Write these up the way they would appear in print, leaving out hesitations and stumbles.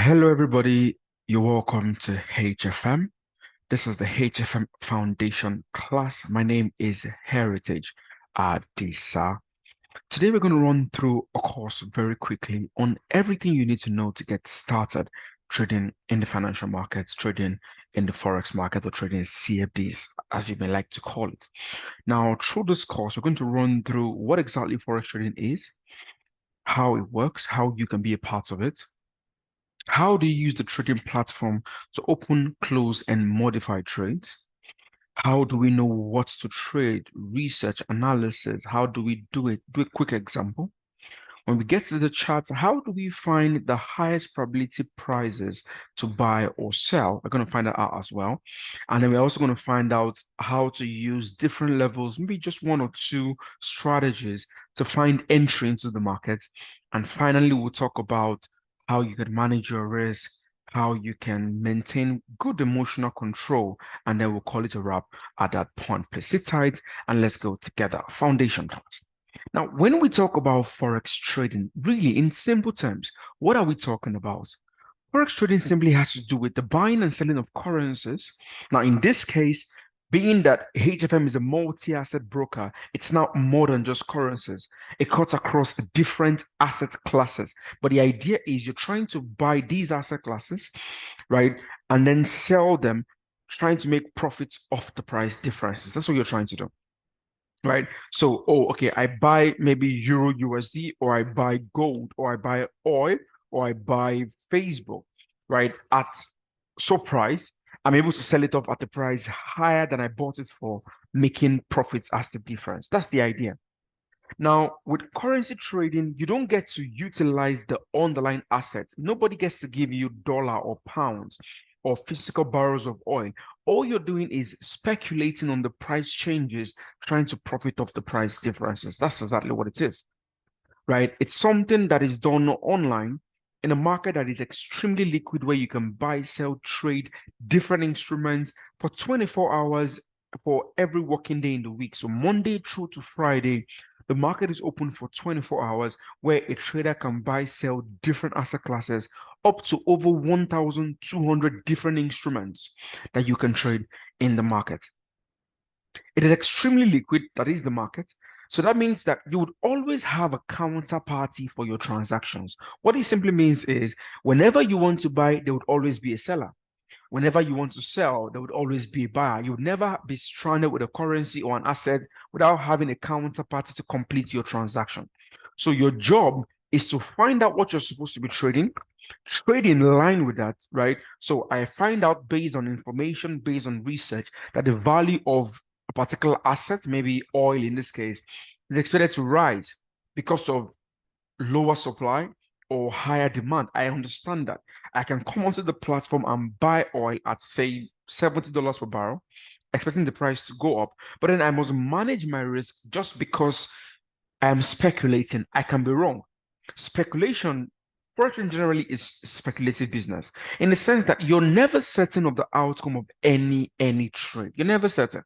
Hello, everybody. You're welcome to HFM. This is the HFM Foundation class. My name is Heritage Adisa. Today, we're going to run through a course very quickly on everything you need to know to get started trading in the financial markets, trading in the forex market, or trading CFDs, as you may like to call it. Now, through this course, we're going to run through what exactly forex trading is, how it works, how you can be a part of it. How do you use the trading platform to open, close, and modify trades? How do we know what to trade? Research, analysis. How do we do it? Do a quick example. When we get to the charts, how do we find the highest probability prices to buy or sell? We're going to find that out as well. And then we're also going to find out how to use different levels, maybe just one or two strategies to find entry into the market. And finally, we'll talk about how you can manage your risk, how you can maintain good emotional control, and then we'll call it a wrap at that point. Please sit tight and let's go together. Foundation class. Now, when we talk about forex trading, really in simple terms, what are we talking about? Forex trading simply has to do with the buying and selling of currencies. Now, in this case, being that HFM is a multi-asset broker, it's now more than just currencies. It cuts across different asset classes. But the idea is you're trying to buy these asset classes, right? And then sell them, trying to make profits off the price differences. That's what you're trying to do. Right. So, oh, okay, I buy maybe Euro USD, or I buy gold, or I buy oil, or I buy Facebook, right? At so price, I'm able to sell it off at the price higher than I bought it for, making profits as the difference. That's the idea. Now, with currency trading, you don't get to utilize the underlying assets. Nobody gets to give you dollar or pounds or physical barrels of oil. All you're doing is speculating on the price changes, trying to profit off the price differences. That's exactly what it is, right? It's something that is done online in a market that is extremely liquid, where you can buy, sell, trade different instruments for 24 hours for every working day in the week. So Monday through to Friday, the market is open for 24 hours, where a trader can buy, sell different asset classes, up to over 1,200 different instruments that you can trade in the market. It is extremely liquid, that is the market. So that means that you would always have a counterparty for your transactions. What it simply means is whenever you want to buy, there would always be a seller. Whenever you want to sell, there would always be a buyer. You would never be stranded with a currency or an asset without having a counterparty to complete your transaction. So your job is to find out what you're supposed to be trading, trade in line with that, right? So I find out based on information, based on research, that the value of a particular asset, maybe oil in this case, is expected to rise because of lower supply or higher demand. I understand that. I can come onto the platform and buy oil at, say, $70 per barrel, expecting the price to go up. But then I must manage my risk just because I am speculating. I can be wrong. Speculation, fortune generally is speculative business in the sense that you're never certain of the outcome of any trade. You're never certain.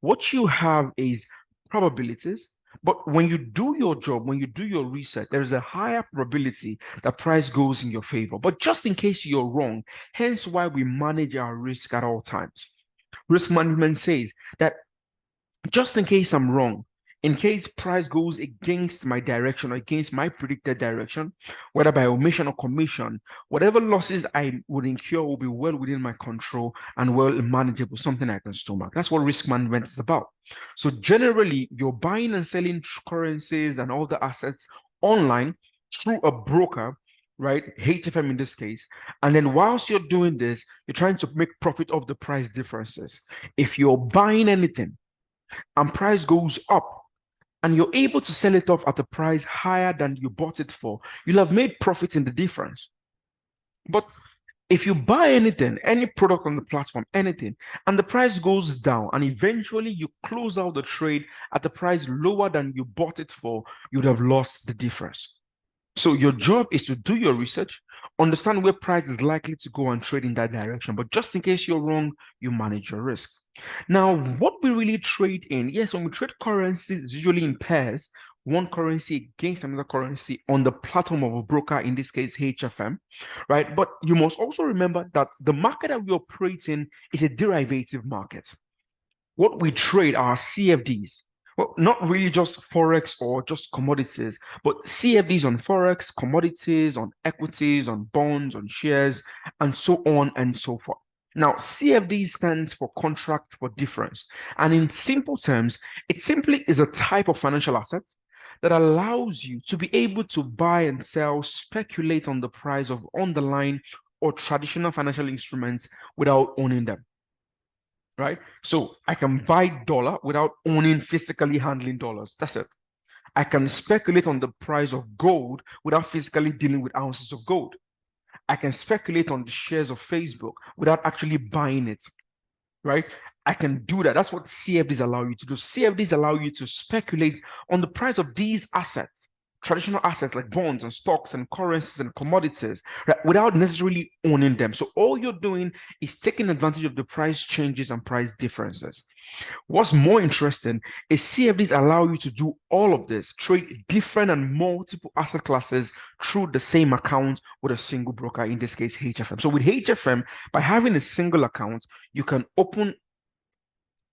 What you have is probabilities, but when you do your job, when you do your research, there is a higher probability that price goes in your favor. But just in case you're wrong, hence why we manage our risk at all times. Risk management says that just in case I'm wrong, in case price goes against my direction or against my predicted direction, whether by omission or commission, whatever losses I would incur will be well within my control and well manageable, something I can stomach. That's what risk management is about. So generally, you're buying and selling currencies and all the assets online through a broker, right? HFM in this case. And then whilst you're doing this, you're trying to make profit of the price differences. If you're buying anything and price goes up and you're able to sell it off at a price higher than you bought it for, you'll have made profit in the difference. But if you buy anything, any product on the platform, anything, and the price goes down and eventually you close out the trade at a price lower than you bought it for, you'd have lost the difference. So your job is to do your research, understand where price is likely to go and trade in that direction. But just in case you're wrong, you manage your risk. Now, what we really trade in, yes, when we trade currencies, it's usually in pairs, one currency against another currency on the platform of a broker, in this case HFM, right? But you must also remember that the market that we operate in is a derivative market. What we trade are CFDs. Well, not really just forex or just commodities, but CFDs on forex, commodities, on equities, on bonds, on shares, and so on and so forth. Now, CFD stands for contract for difference. And in simple terms, it simply is a type of financial asset that allows you to be able to buy and sell, speculate on the price of underlying or traditional financial instruments without owning them, right? So I can buy dollar without owning, physically handling dollars. That's it. I can speculate on the price of gold without physically dealing with ounces of gold. I can speculate on the shares of Facebook without actually buying it, right? I can do that. That's what CFDs allow you to do. CFDs allow you to speculate on the price of these assets, traditional assets like bonds and stocks and currencies and commodities, right, without necessarily owning them. So all you're doing is taking advantage of the price changes and price differences. What's more interesting is CFDs allow you to do all of this, trade different and multiple asset classes through the same account with a single broker, in this case, HFM. So with HFM, by having a single account, you can open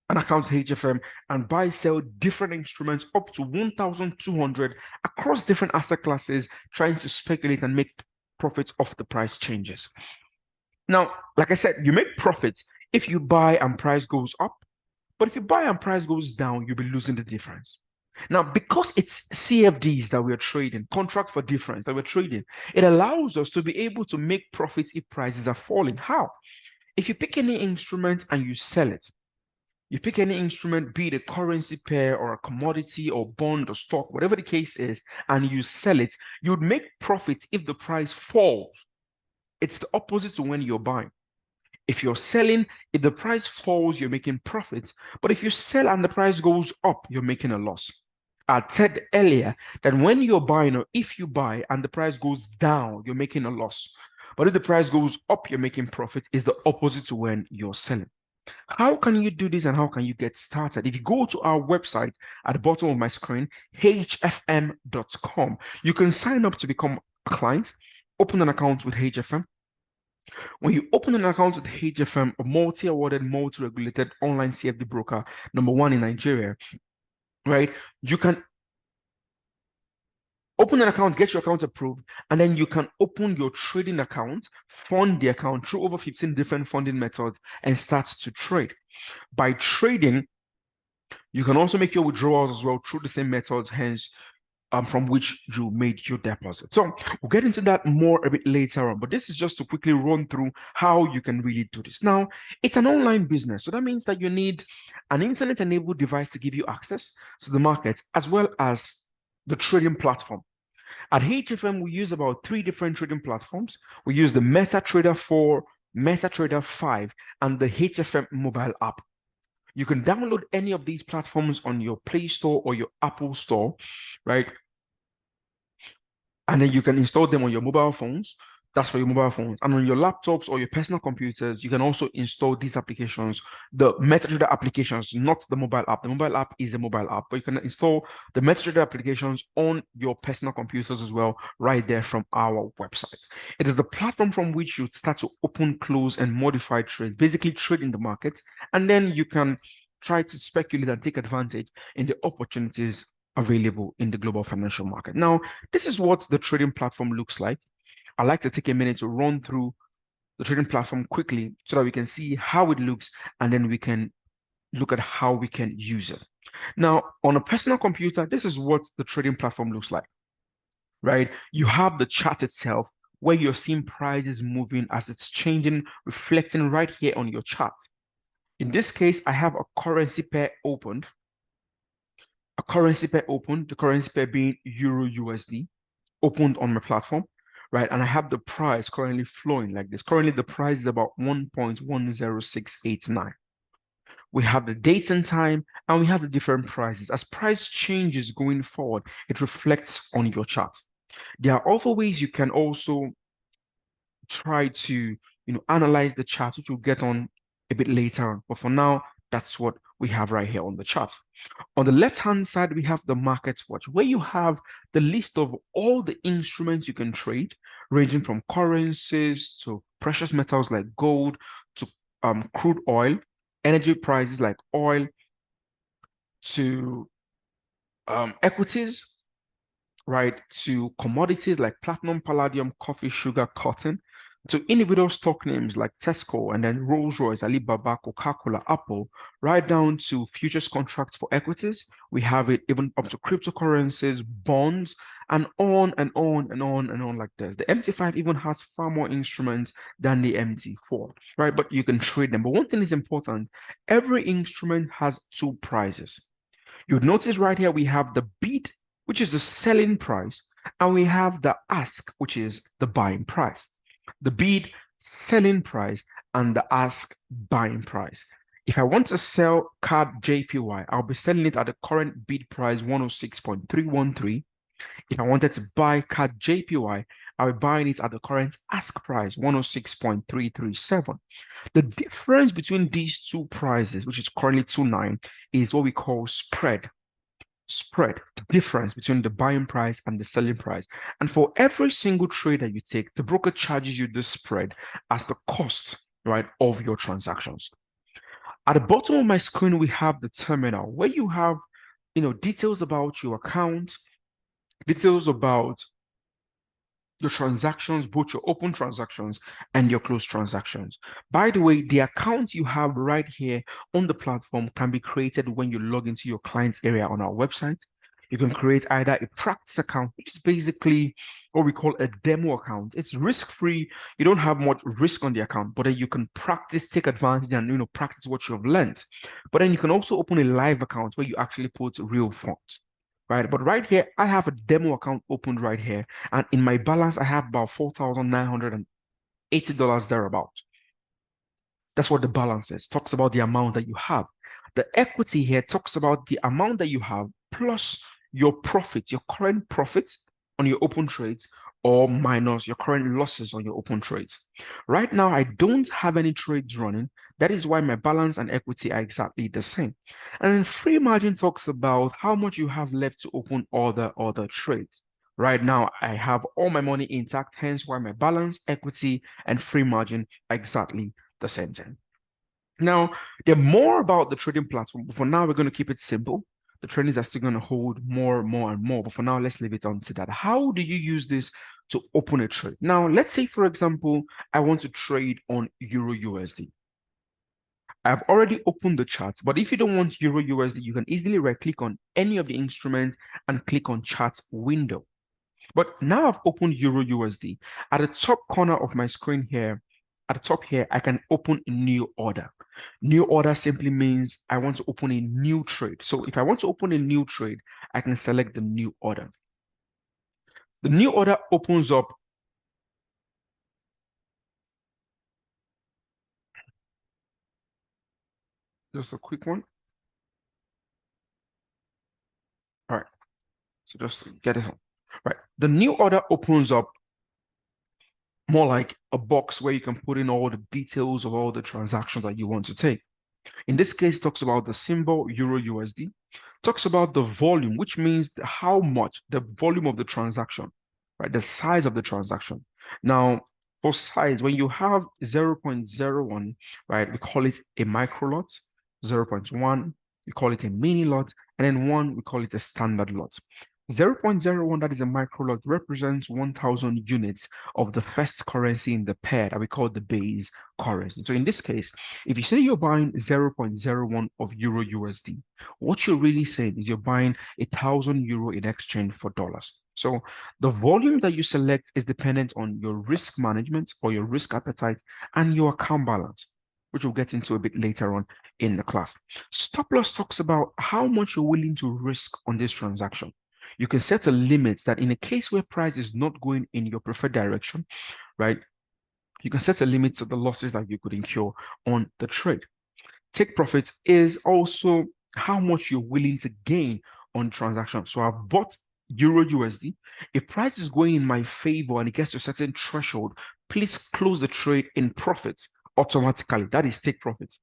an account to HFM and buy, sell different instruments up to 1,200 across different asset classes, trying to speculate and make profits off the price changes. Now, like I said, you make profits if you buy and price goes up, but if you buy and price goes down, you'll be losing the difference. Now, because it's CFDs that we're trading, contract for difference that we're trading, it allows us to be able to make profits if prices are falling. How? If you pick any instrument and you sell it, you pick any instrument, be it a currency pair or a commodity or bond or stock, whatever the case is, and you sell it, you'd make profits if the price falls. It's the opposite to when you're buying. If you're selling, if the price falls, you're making profits. But if you sell and the price goes up, you're making a loss. I said earlier that when you're buying, or if you buy and the price goes down, you're making a loss. But if the price goes up, you're making profit. Is the opposite to when you're selling. How can you do this and how can you get started? If you go to our website at the bottom of my screen, hfm.com, you can sign up to become a client, open an account with HFM. When you open an account with HFM, a multi-awarded, multi-regulated online CFD broker, number one in Nigeria, right? You can open an account, get your account approved, and then you can open your trading account, fund the account through over 15 different funding methods, and start to trade. By trading, you can also make your withdrawals as well through the same methods, hence from which you made your deposit. So we'll get into that more a bit later on, but this is just to quickly run through how you can really do this. Now, it's an online business, so that means that you need an internet-enabled device to give you access to the market, as well as the trading platform. At HFM, we use about 3 different trading platforms. We use the MetaTrader 4, MetaTrader 5, and the HFM mobile app. You can download any of these platforms on your Play Store or your Apple Store, right? And then you can install them on your mobile phones. That's for your mobile phones. And on your laptops or your personal computers, you can also install these applications, the MetaTrader applications, not the mobile app. The mobile app is a mobile app, but you can install the MetaTrader applications on your personal computers as well, right there from our website. It is the platform from which you start to open, close, and modify trades, basically trade in the market. And then you can try to speculate and take advantage in the opportunities available in the global financial market. Now, this is what the trading platform looks like. I'd like to take a minute to run through the trading platform quickly so that we can see how it looks and then we can look at how we can use it. Now, on a personal computer, this is what the trading platform looks like, right? You have the chart itself where you're seeing prices moving as it's changing, reflecting right here on your chart. In this case, I have a currency pair opened, the currency pair being Euro USD, opened on my platform, right? And I have the price currently flowing like this. Currently, the price is about 1.10689. We have the date and time, and we have the different prices. As price changes going forward, it reflects on your chart. There are other ways you can also try to, analyze the chart, which we'll get on a bit later on. But for now, that's what we have right here on the chart. On the left-hand side, we have the market watch, where you have the list of all the instruments you can trade, ranging from currencies to precious metals like gold to crude oil, energy prices like oil, to equities, right, to commodities like platinum, palladium, coffee, sugar, cotton, to individual stock names like Tesco and then Rolls-Royce, Alibaba, Coca-Cola, Apple, right down to futures contracts for equities. We have it even up to cryptocurrencies, bonds, and on and on and on and on like this. The MT5 even has far more instruments than the MT4, right? But you can trade them. But one thing is important, every instrument has two prices. You'd notice right here we have the bid, which is the selling price, and we have the ask, which is the buying price. The bid, selling price, and the ask, buying price. If I want to sell card JPY, I'll be selling it at the current bid price 106.313. If I wanted to buy card JPY, I'll be buying it at the current ask price 106.337. The difference between these two prices, which is currently 29, is what we call spread. Spread, the difference between the buying price and the selling price. And for every single trade that you take, the broker charges you the spread as the cost, right, of your transactions. At the bottom of my screen, we have the terminal where you have, details about your account, details about your transactions, both your open transactions and your closed transactions. By the way, the account you have right here on the platform can be created when you log into your client's area on our website. You can create either a practice account, which is basically what we call a demo account. It's risk-free. You don't have much risk on the account, but then you can practice, take advantage, and practice what you've learned. But then you can also open a live account where you actually put real funds. Right, but right here, I have a demo account opened right here, and in my balance, I have about $4,980 thereabout. That's what the balance is. Talks about the amount that you have. The equity here talks about the amount that you have plus your profit, your current profits on your open trades, or minus your current losses on your open trades. Right now, I don't have any trades running. That is why my balance and equity are exactly the same. And then free margin talks about how much you have left to open other trades. Right now, I have all my money intact, hence why my balance, equity, and free margin are exactly the same thing. Now, they're more about the trading platform, but for now, we're going to keep it simple. The trainings are still going to hold more, and more, but for now, let's leave it on to that. How do you use this to open a trade? Now, let's say, for example, I want to trade on Euro USD. I've already opened the chart, but if you don't want Euro USD, you can easily right-click on any of the instruments and click on chart window. But now I've opened Euro USD. At the top corner of my screen here, at the top here, I can open a new order. New order simply means I want to open a new trade. So if I want to open a new trade, I can select the new order. The new order opens up. Just a quick one. All right. So just get it on. Right. The new order opens up more like a box where you can put in all the details of all the transactions that you want to take. In this case, talks about the symbol Euro USD, talks about the volume, which means how much, the volume of the transaction, right? The size of the transaction. Now, for size, when you have 0.01, right, we call it a micro lot, 0.1, we call it a mini lot, and then 1, we call it a standard lot. 0.01, that is a micro lot, represents 1,000 units of the first currency in the pair that we call the base currency. So in this case, if you say you're buying 0.01 of Euro USD, what you're really saying is you're buying 1,000 euro in exchange for dollars. So the volume that you select is dependent on your risk management or your risk appetite and your account balance, which we'll get into a bit later on in the class. Stop loss talks about how much you're willing to risk on this transaction. You can set a limit that in a case where price is not going in your preferred direction, right? You can set a limit to the losses that you could incur on the trade. Take profit is also how much you're willing to gain on transaction. So I've bought Euro USD. If price is going in my favor and it gets to a certain threshold, please close the trade in profit automatically. That is take profit.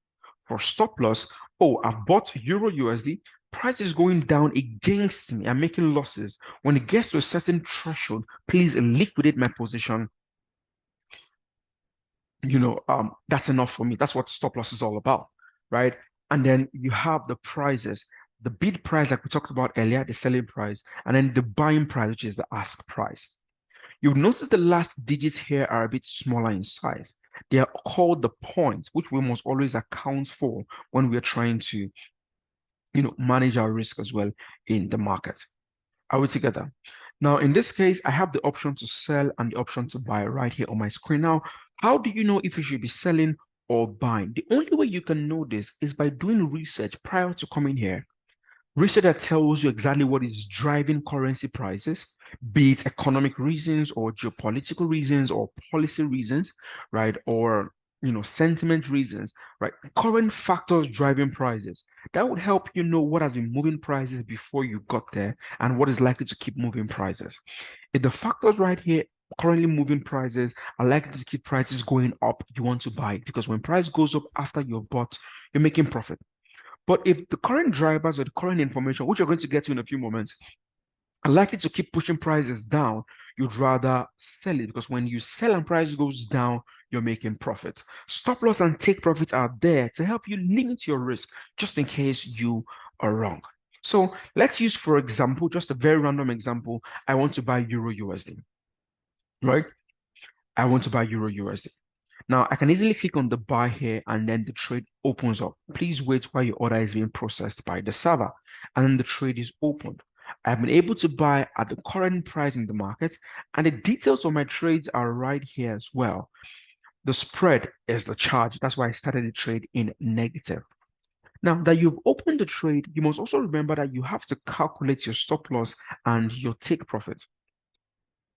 For stop loss, oh, I've bought Euro USD, price is going down against me, I'm making losses. When it gets to a certain threshold, please liquidate my position. That's enough for me. That's what stop loss is all about, right? And then you have the prices, the bid price, like we talked about earlier, the selling price, and then the buying price, which is the ask price. You'll notice the last digits here are a bit smaller in size. They are called the points, which we must always account for when we're trying to, manage our risk as well in the market. Are we together? Now, in this case, I have the option to sell and the option to buy right here on my screen. Now, how do you know if you should be selling or buying? The only way you can know this is by doing research prior to coming here. Research that tells you exactly what is driving currency prices, be it economic reasons or geopolitical reasons or policy reasons, right? Or sentiment reasons, right? Current factors driving prices. That would help you know what has been moving prices before you got there and what is likely to keep moving prices. If the factors right here currently moving prices are likely to keep prices going up, you want to buy it because when price goes up after you've bought, you're making profit. But if the current drivers or the current information, which you're going to get to in a few moments, are likely to keep pushing prices down, you'd rather sell it because when you sell and price goes down, you're making profit. Stop loss and take profit are there to help you limit your risk just in case you are wrong. So let's use, for example, just a very random example. I want to buy Euro USD, right? I want to buy Euro USD. Now, I can easily click on the buy here and then the trade opens up. Please wait while your order is being processed by the server and then the trade is opened. I've been able to buy at the current price in the market and the details of my trades are right here as well. The spread is the charge. That's why I started the trade in negative. Now that you've opened the trade, you must also remember that you have to calculate your stop loss and your take profit.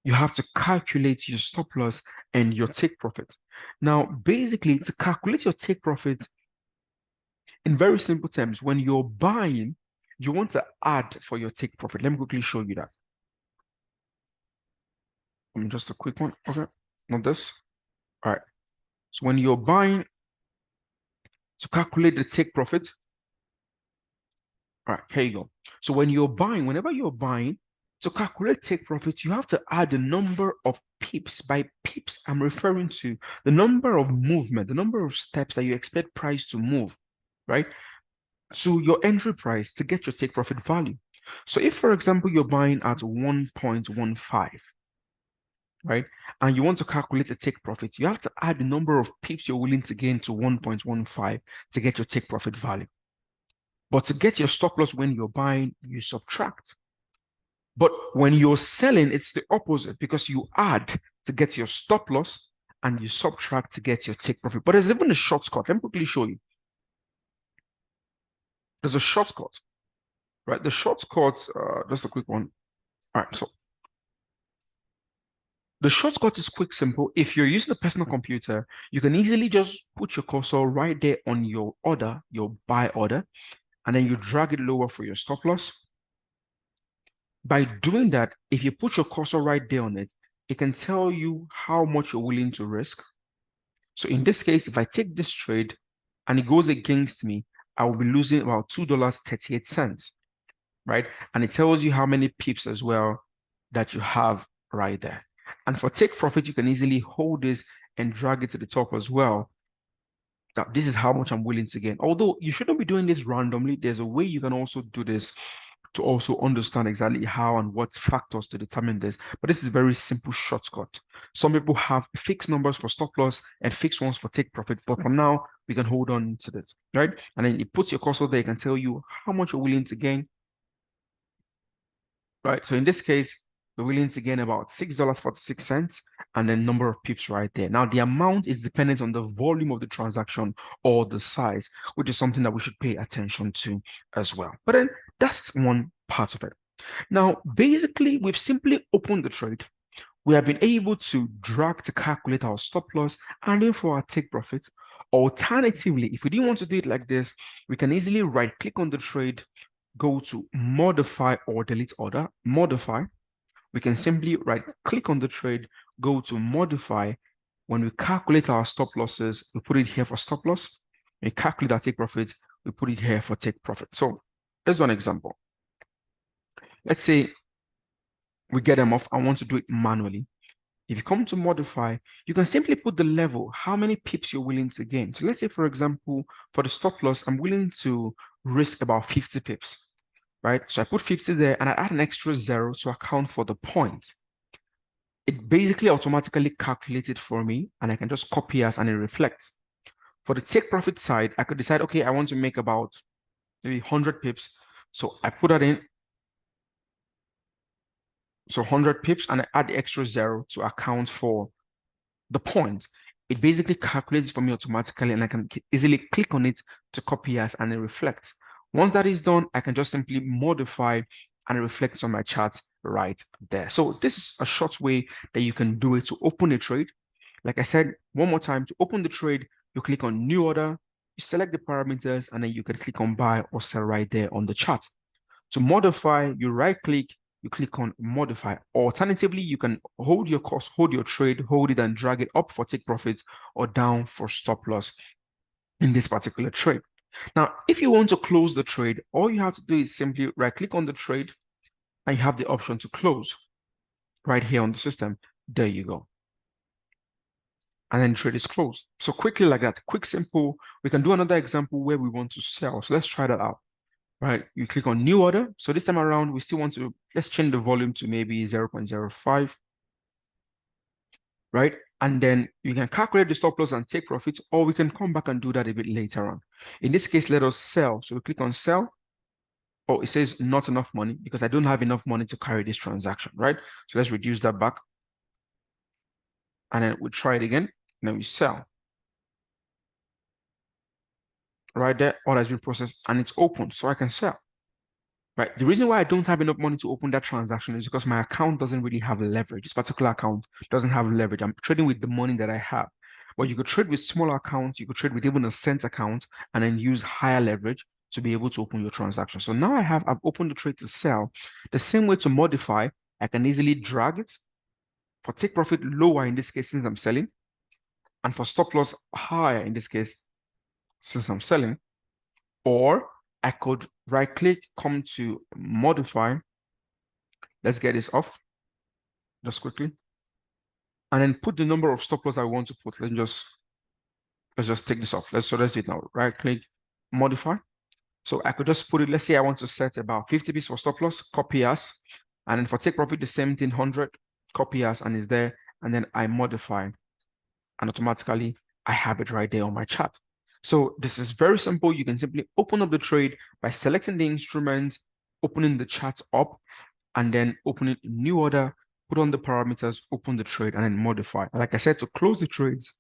You have to calculate your stop loss and your take profit. Now, basically, to calculate your take profit in very simple terms, when you're buying, you want to add for your take profit. Let me quickly show you that. Just a quick one. Okay, not this. All right. So when you're buying, to calculate the take profit, all right, here you go. So when you're buying, whenever you're buying, to calculate take profit, you have to add the number of pips. By pips, I'm referring to the number of movement, the number of steps that you expect price to move, right? To your entry price to get your take profit value. So if, for example, you're buying at 1.15, right, and you want to calculate a take profit, you have to add the number of pips you're willing to gain to 1.15 to get your take profit value. But to get your stop loss when you're buying, you subtract. But when you're selling, it's the opposite because you add to get your stop loss and you subtract to get your take profit. But there's even a shortcut. Let me quickly show you. There's a shortcut, right? The shortcut, just a quick one. All right, so the shortcut is quick, simple. If you're using a personal computer, you can easily just put your cursor right there on your order, your buy order, and then you drag it lower for your stop loss. By doing that, if you put your cursor right there on it, it can tell you how much you're willing to risk. So in this case, if I take this trade and it goes against me, I will be losing about $2.38, right? And it tells you how many pips as well that you have right there. And for take profit, you can easily hold this and drag it to the top as well. Now, this is how much I'm willing to gain. Although you shouldn't be doing this randomly, there's a way you can also do this to also understand exactly how and what factors to determine this. But this is a very simple shortcut. Some people have fixed numbers for stop loss and fixed ones for take profit. But for now, we can hold on to this, right? And then it puts your cursor there, it can tell you how much you're willing to gain, right? So in this case, we're willing to gain about $6.46 and then number of pips right there. Now, the amount is dependent on the volume of the transaction or the size, which is something that we should pay attention to as well. But then that's one part of it. Now, basically, we've simply opened the trade. We have been able to drag to calculate our stop loss and then for our take profit. Alternatively, if we didn't want to do it like this, we can easily right click on the trade, go to modify or delete order, modify. We can simply right click on the trade, go to modify. When we calculate our stop losses, we put it here for stop loss. We calculate our take profit, we put it here for take profit. So here's one example. Let's say we get them off. I want to do it manually. If you come to modify, you can simply put the level, how many pips you're willing to gain. So let's say, for example, for the stop loss, I'm willing to risk about 50 pips, right? So I put 50 there and I add an extra 0 to account for the point. It basically automatically calculates it for me, and I can just copy as and it reflects. For the take profit side, I could decide, okay, I want to make about maybe 100 pips. So I put that in. So 100 pips, and I add the extra 0 to account for the point. It basically calculates for me automatically, and I can easily click on it to copy as and it reflects. Once that is done, I can just simply modify and it reflects on my chart right there. So this is a short way that you can do it to open a trade. Like I said, one more time, to open the trade, you click on new order, you select the parameters, and then you can click on buy or sell right there on the chart. To modify, you right click, you click on modify. Alternatively, you can hold your cost, hold your trade, hold it and drag it up for take profit or down for stop loss in this particular trade. Now, if you want to close the trade, all you have to do is simply right click on the trade and you have the option to close right here on the system. There you go. And then trade is closed. So quickly like that, quick, simple. We can do another example where we want to sell. So let's try that out. Right, you click on new order. So this time around, we still want to, let's change the volume to maybe 0.05, right? And then you can calculate the stop loss and take profit, or we can come back and do that a bit later on. In this case, let us sell. So we click on sell. Oh, it says not enough money because I don't have enough money to carry this transaction, right? So let's reduce that back. And then we try it again. And then we sell. Right there, order has been processed and it's open, so I can sell. Right. The reason why I don't have enough money to open that transaction is because my account doesn't really have leverage. This particular account doesn't have leverage. I'm trading with the money that I have. But you could trade with smaller accounts, you could trade with even a cent account and then use higher leverage to be able to open your transaction. So now I've opened the trade to sell. The same way to modify, I can easily drag it for take profit lower in this case since I'm selling, and for stop loss higher in this case since I'm selling. Or I could right click, come to modify. Let's get this off just quickly. And then put the number of stop loss I want to put. Let's just take this off. Let's do it now. Right click, modify. So I could just put it, let's say I want to set about 50 pips for stop loss, copy as. And then for take profit, the same thing, 100, copy as, and it's there. And then I modify. And automatically I have it right there on my chart. So this is very simple. You can simply open up the trade by selecting the instrument, opening the chart up, and then opening a new order, put on the parameters, open the trade, and then modify. And like I said, to close the trades,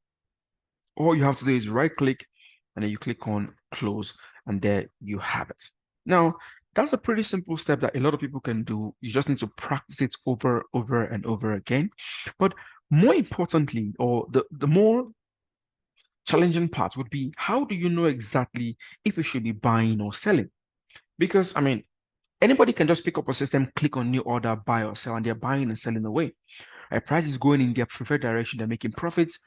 all you have to do is right click and then you click on close, and there you have it. Now, that's a pretty simple step that a lot of people can do. You just need to practice it over and over again. But more importantly, or the more challenging part would be, how do you know exactly if you should be buying or selling? Because, I mean, anybody can just pick up a system, click on new order, buy or sell, and they're buying and selling away. A price is going in their preferred direction, they're making profits.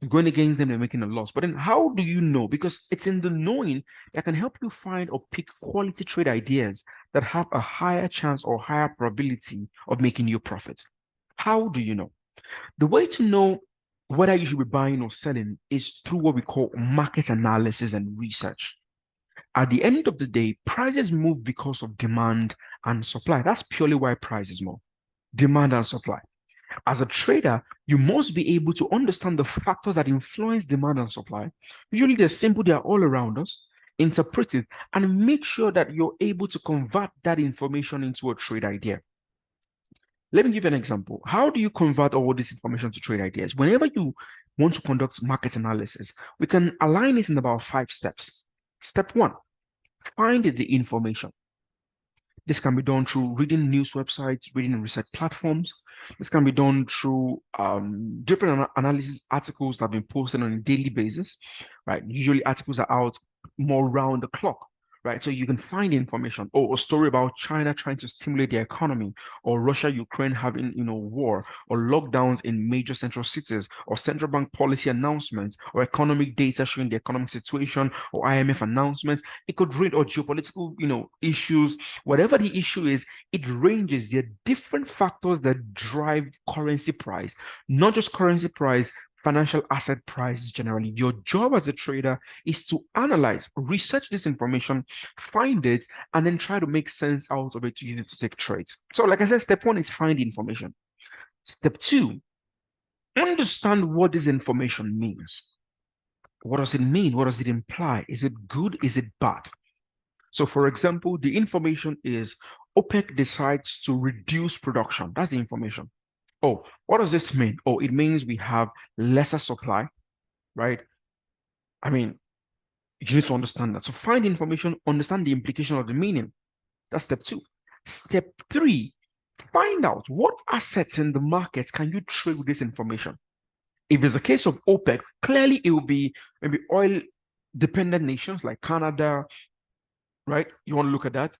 Going against them, they're making a loss. But then how do you know? Because it's in the knowing that can help you find or pick quality trade ideas that have a higher chance or higher probability of making you profits. How do you know? The way to know whether you should be buying or selling is through what we call market analysis and research. At the end of the day, prices move because of demand and supply. That's purely why prices move. Demand and supply. As a trader, you must be able to understand the factors that influence demand and supply. Usually they're simple, they are all around us. Interpret it and make sure that you're able to convert that information into a trade idea. Let me give you an example. How do you convert all this information to trade ideas? Whenever you want to conduct market analysis, we can align it in about 5 steps. Step 1, find the information. This can be done through reading news websites, reading research platforms. This can be done through different analysis articles that have been posted on a daily basis, right? Usually articles are out more round the clock. right? So you can find information, or a story about China trying to stimulate the economy, or Russia, Ukraine having, war, or lockdowns in major central cities, or central bank policy announcements, or economic data showing the economic situation, or IMF announcements. It could read, or geopolitical, issues. Whatever the issue is, it ranges. There are different factors that drive currency price, not just currency price, financial asset prices generally. Your job as a trader is to analyze, research this information, find it, and then try to make sense out of it to use it to take trades. So, like I said, step one is find the information. Step two, understand what this information means. What does it mean? What does it imply? Is it good? Is it bad? So, for example, the information is OPEC decides to reduce production. That's the information. Oh, what does this mean? Oh, it means we have lesser supply, right? I mean, you need to understand that. So find the information, understand the implication of the meaning. That's step two. Step three, find out what assets in the market can you trade with this information. If it's a case of OPEC, clearly it will be maybe oil dependent nations like Canada, right? You want to look at that.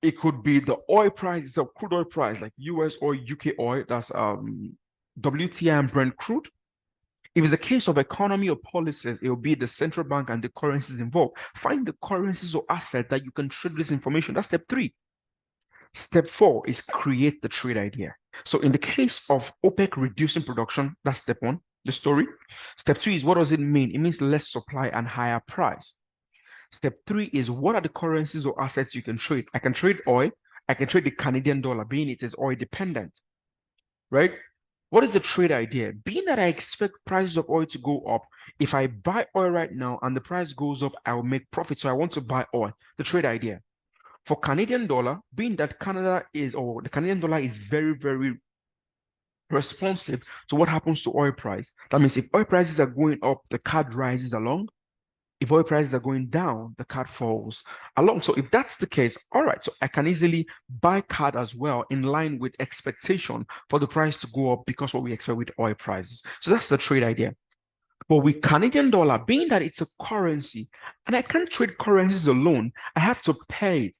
It could be the oil price, it's a crude oil price like US oil, UK oil, that's WTI and Brent crude. If it's a case of economy or policies, it will be the central bank and the currencies involved. Find the currencies or assets that you can trade this information. That's step three. Step four is create the trade idea. So in the case of OPEC reducing production, that's step one, the story. Step two is what does it mean? It means less supply and higher price. Step three is what are the currencies or assets you can trade? I can trade oil. I can trade the Canadian dollar, being it is oil dependent, right? What is the trade idea? Being that I expect prices of oil to go up, if I buy oil right now and the price goes up, I will make profit. So I want to buy oil. The trade idea. For Canadian dollar, being that Canada is, or the Canadian dollar is very, very responsive to what happens to oil price. That means if oil prices are going up, the CAD rises along. If oil prices are going down, the CAD falls along. So if that's the case, all right, so I can easily buy CAD as well in line with expectation for the price to go up because what we expect with oil prices. So that's the trade idea. But with Canadian dollar, being that it's a currency and I can't trade currencies alone, I have to pay it.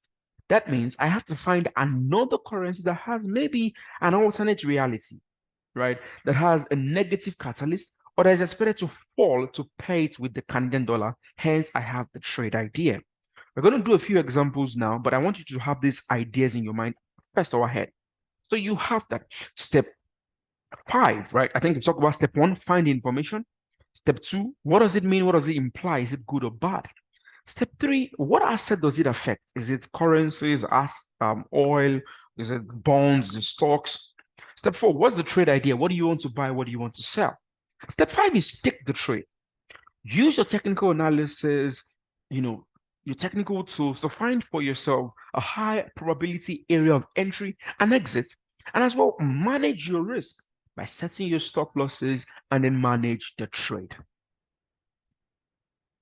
That means I have to find another currency that has maybe an alternate reality, right? That has a negative catalyst or that is expected to fall to pay it with the Canadian dollar. Hence, I have the trade idea. We're going to do a few examples now, but I want you to have these ideas in your mind first or ahead. So you have that step five, right? I think we talked about step one, find the information. Step two, what does it mean? What does it imply? Is it good or bad? Step three, what asset does it affect? Is it currencies, oil? Is it bonds, the stocks? Step four, what's the trade idea? What do you want to buy? What do you want to sell? Step five is take the trade. Use your technical analysis, your technical tools to find for yourself a high probability area of entry and exit, and as well manage your risk by setting your stop losses and then manage the trade.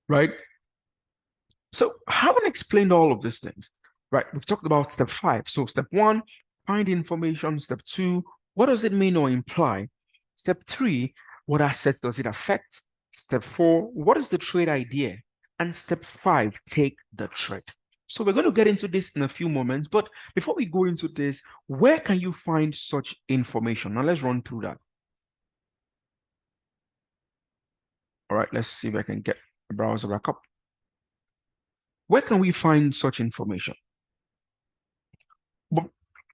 Right? So, having explained all of these things, right? We've talked about step five. So, step one, find information. Step two, what does it mean or imply? Step three, what assets does it affect? Step four, what is the trade idea? And step five, take the trade. So, we're going to get into this in a few moments. But before we go into this, where can you find such information? Now, let's run through that. All right, let's see if I can get the browser back up. Where can we find such information? But,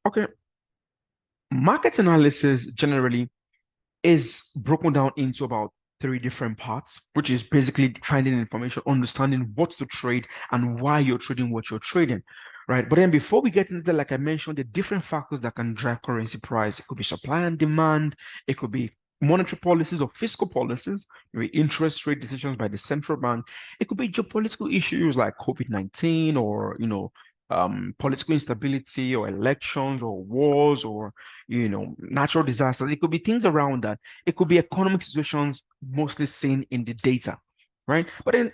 okay, market analysis generally is broken down into about three different parts, which is basically finding information, understanding what to trade and why you're trading what you're trading, right? But then before we get into that, like I mentioned, the different factors that can drive currency price. It could be supply and demand. It could be monetary policies or fiscal policies, maybe interest rate decisions by the central bank. It could be geopolitical issues like COVID-19 or, political instability or elections or wars or, natural disasters. It could be things around that. It could be economic situations mostly seen in the data, right? But then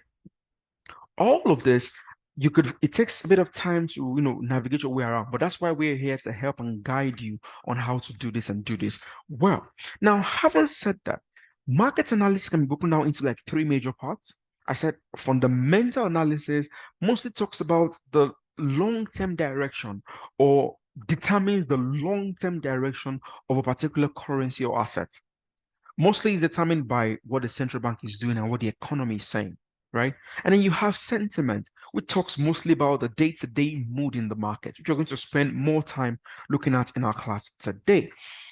all of this, it takes a bit of time to, navigate your way around, but that's why we're here to help and guide you on how to do this and do this well. Now, having said that, market analysis can be broken down into like three major parts. I said fundamental analysis mostly talks about the long-term direction or determines the long-term direction of a particular currency or asset, mostly determined by what the central bank is doing and what the economy is saying, right? And then you have sentiment, which talks mostly about the day-to-day mood in the market, which we're going to spend more time looking at in our class today,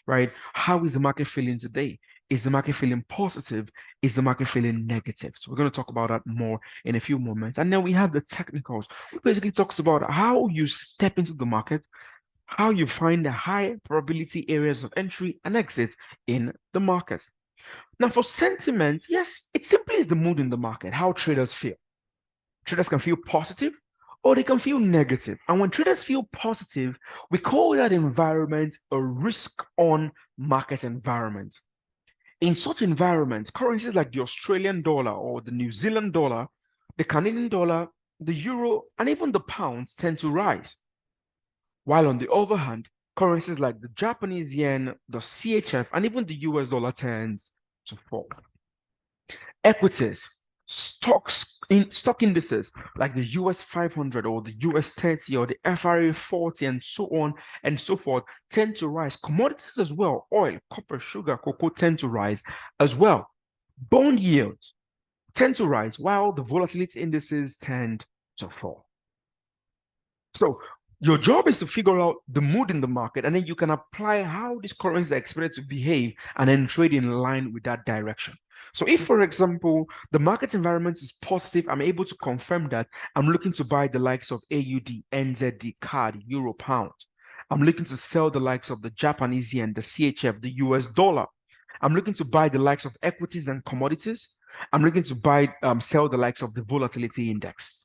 right? How is the market feeling today? Is the market feeling positive? Is the market feeling negative? So we're going to talk about that more in a few moments. And then we have the technicals, which basically talks about how you step into the market, how you find the high probability areas of entry and exit in the market. Now, for sentiment, yes, it simply is the mood in the market, how traders feel. Traders can feel positive or they can feel negative. And when traders feel positive, we call that environment a risk on market environment. In such environments, currencies like the Australian dollar or the New Zealand dollar, the Canadian dollar, the euro, and even the pounds tend to rise. While on the other hand, currencies like the Japanese yen, the CHF, and even the US dollar tends to fall. Equities, stock indices like the US 500 or the US 30 or the FRA 40 and so on and so forth tend to rise. Commodities as well, oil, copper, sugar, cocoa tend to rise as well. Bond yields tend to rise while the volatility indices tend to fall. So your job is to figure out the mood in the market, and then you can apply how these currencies are expected to behave and then trade in line with that direction. So if, for example, the market environment is positive, I'm able to confirm that I'm looking to buy the likes of AUD, NZD, CAD, Euro, Pound. I'm looking to sell the likes of the Japanese yen, the CHF, the US dollar. I'm looking to buy the likes of equities and commodities. I'm looking to sell the likes of the volatility index.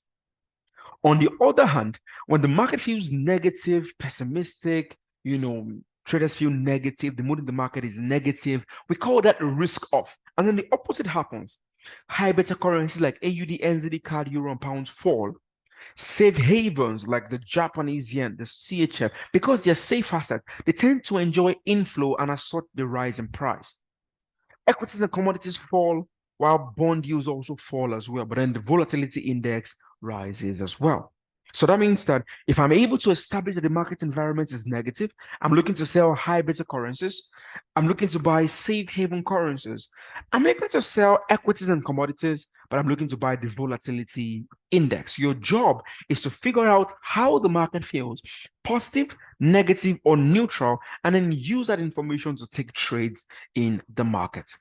On the other hand, when the market feels negative, pessimistic, traders feel negative, the mood in the market is negative, we call that a risk off. And then the opposite happens. High beta currencies like AUD, NZD, CAD, Euro, and pounds fall. Safe havens like the Japanese yen, the CHF, because they're safe assets, they tend to enjoy inflow and as such they rise in price. Equities and commodities fall while bond yields also fall as well, but then the volatility index rises as well. So that means that if I'm able to establish that the market environment is negative, I'm looking to sell high beta currencies, I'm looking to buy safe haven currencies, I'm looking to sell equities and commodities, but I'm looking to buy the volatility index. Your job is to figure out how the market feels, positive, negative, or neutral, and then use that information to take trades in the market.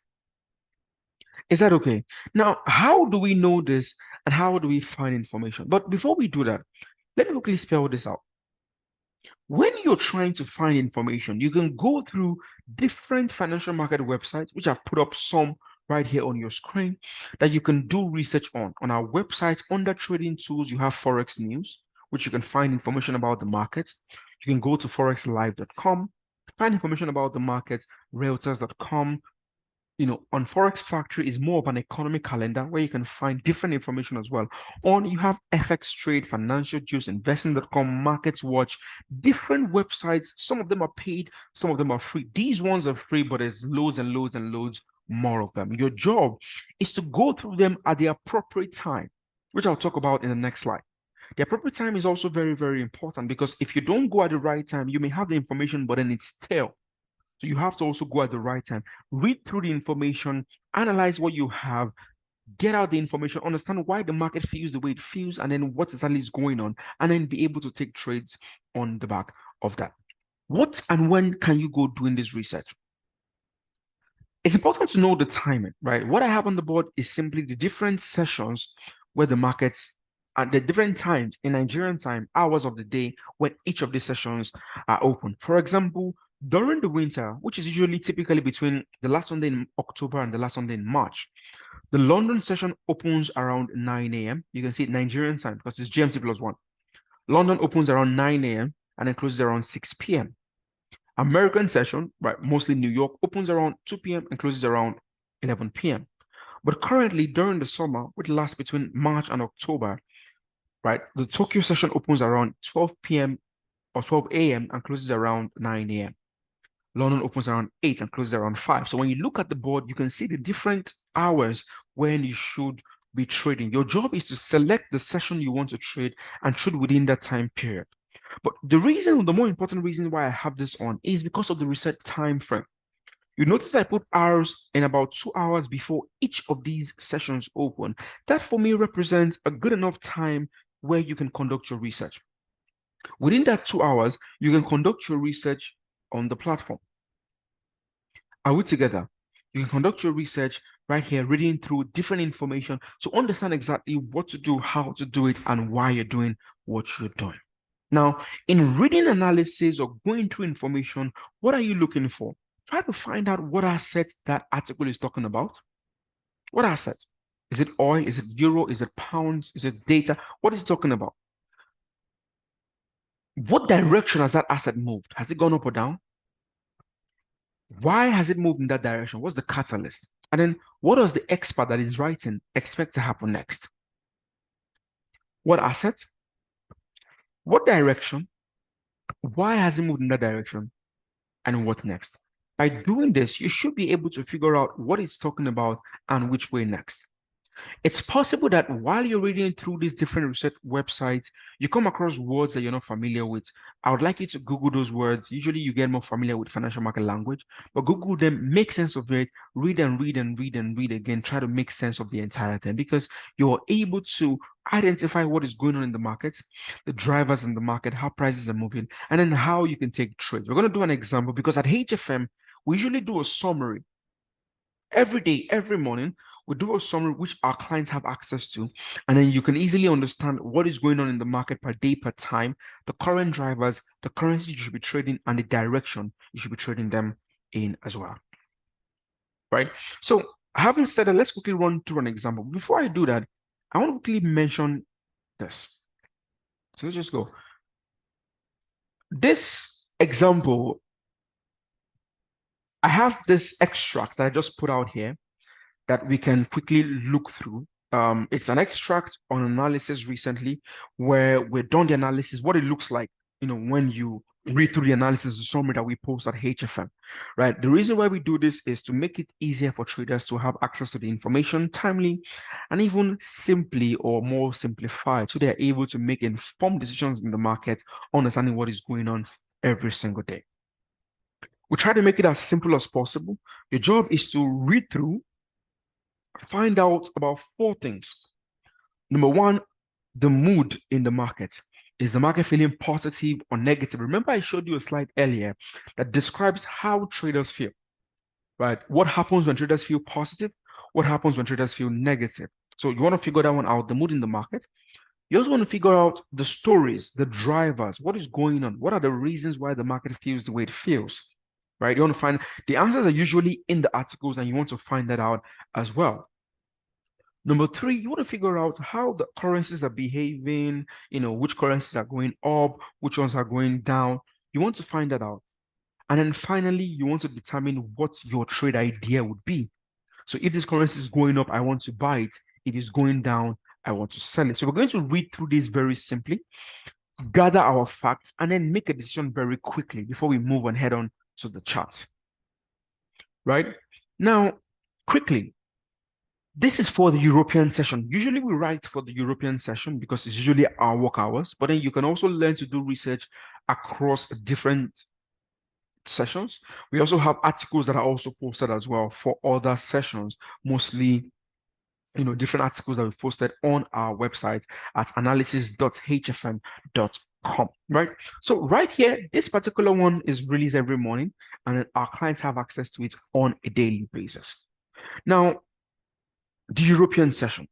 Is that okay? Now, how do we know this and how do we find information? But before we do that, let me quickly spell this out. When you're trying to find information, you can go through different financial market websites, which I've put up some right here on your screen, that you can do research on. On our website, under trading tools, you have Forex News, which you can find information about the markets. You can go to forexlive.com, find information about the markets, realtors.com, on Forex Factory is more of an economic calendar where you can find different information as well. On you have FX Trade, Financial Juice, Investing.com, Markets Watch, different websites. Some of them are paid, some of them are free. These ones are free, but there's loads and loads and loads more of them. Your job is to go through them at the appropriate time, which I'll talk about in the next slide. The appropriate time is also very, very important because if you don't go at the right time, you may have the information, but then it's stale. So you have to also go at the right time, read through the information, analyze what you have, get out the information, understand why the market feels the way it feels, and then what exactly is going on, and then be able to take trades on the back of that. What and when can you go doing this research? It's important to know the timing, right? What I have on the board is simply the different sessions where the markets at the different times in Nigerian time, hours of the day, when each of these sessions are open. For example, during the winter, which is usually typically between the last Sunday in October and the last Sunday in March, the London session opens around 9 a.m. You can see it Nigerian time because it's GMT plus 1. London opens around 9 a.m. and then closes around 6 p.m. American session, right, mostly New York, opens around 2 p.m. and closes around 11 p.m. But currently, during the summer, which lasts between March and October, right, the Tokyo session opens around 12 p.m. or 12 a.m. and closes around 9 a.m. London opens around 8 and closes around 5. So when you look at the board, you can see the different hours when you should be trading. Your job is to select the session you want to trade and trade within that time period. But the more important reason why I have this on is because of the reset time frame. You notice I put hours in about 2 hours before each of these sessions open. That for me represents a good enough time where you can conduct your research. Within that 2 hours, you can conduct your research on the platform. Are we together? You can conduct your research right here, reading through different information to understand exactly what to do, how to do it, and why you're doing what you're doing. Now, in reading analysis or going through information, what are you looking for? Try to find out what assets that article is talking about. What assets? Is it oil? Is it euro? Is it pounds? Is it data? What is it talking about? What direction has that asset moved? Has it gone up or down? Why has it moved in that direction? What's the catalyst? And then what does the expert that is writing expect to happen next? What asset? What direction? Why has it moved in that direction? And what next? By doing this, you should be able to figure out what it's talking about and which way next. It's possible that while you're reading through these different research websites, you come across words that you're not familiar with. I would like you to Google those words. Usually you get more familiar with financial market language, but Google them, make sense of it, read and read and read and read again, try to make sense of the entire thing because you're able to identify what is going on in the market, the drivers in the market, how prices are moving, and then how you can take trades. We're going to do an example because at HFM, we usually do a summary every day, every morning. We do a summary which our clients have access to, and then you can easily understand what is going on in the market per day, per time, the current drivers, the currency you should be trading, and the direction you should be trading them in as well. Right? So, having said that, let's quickly run through an example. Before I do that, I want to quickly mention this. So let's just go. This example, I have this extract that I just put out here that we can quickly look through. It's an extract on analysis recently where we've done the analysis, what it looks like, when you read through the analysis, the summary that we post at HFM, right? The reason why we do this is to make it easier for traders to have access to the information timely and even simply or more simplified so they're able to make informed decisions in the market, understanding what is going on every single day. We try to make it as simple as possible. Your job is to read through, find out about 4 things. Number one, the mood in the market. Is the market feeling positive or negative? Remember, I showed you a slide earlier that describes how traders feel, right? What happens when traders feel positive? What happens when traders feel negative? So you want to figure that one out, the mood in the market. You also want to figure out the stories, the drivers, what is going on? What are the reasons why the market feels the way it feels, right? You want to find the answers are usually in the articles and you want to find that out as well. Number three, you want to figure out how the currencies are behaving, which currencies are going up, which ones are going down. You want to find that out. And then finally, you want to determine what your trade idea would be. So if this currency is going up, I want to buy it. If it's going down, I want to sell it. So we're going to read through this very simply, gather our facts, and then make a decision very quickly before we move and head on to the charts. Right? Now, quickly, this is for the European session. Usually we write for the European session because it's usually our work hours, but then you can also learn to do research across different sessions. We also have articles that are also posted as well for other sessions, mostly different articles that we've posted on our website at analysis.hfm.com, right? So right here, this particular one is released every morning, and then our clients have access to it on a daily basis. Now, the European session.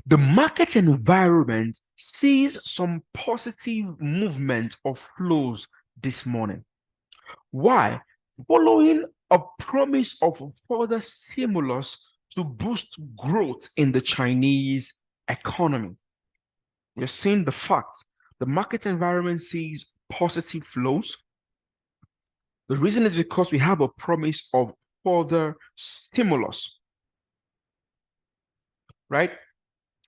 The market environment sees some positive movement of flows this morning. Why? Following a promise of further stimulus to boost growth in the Chinese economy. We're seeing the facts. The market environment sees positive flows. The reason is because we have a promise of further stimulus, right?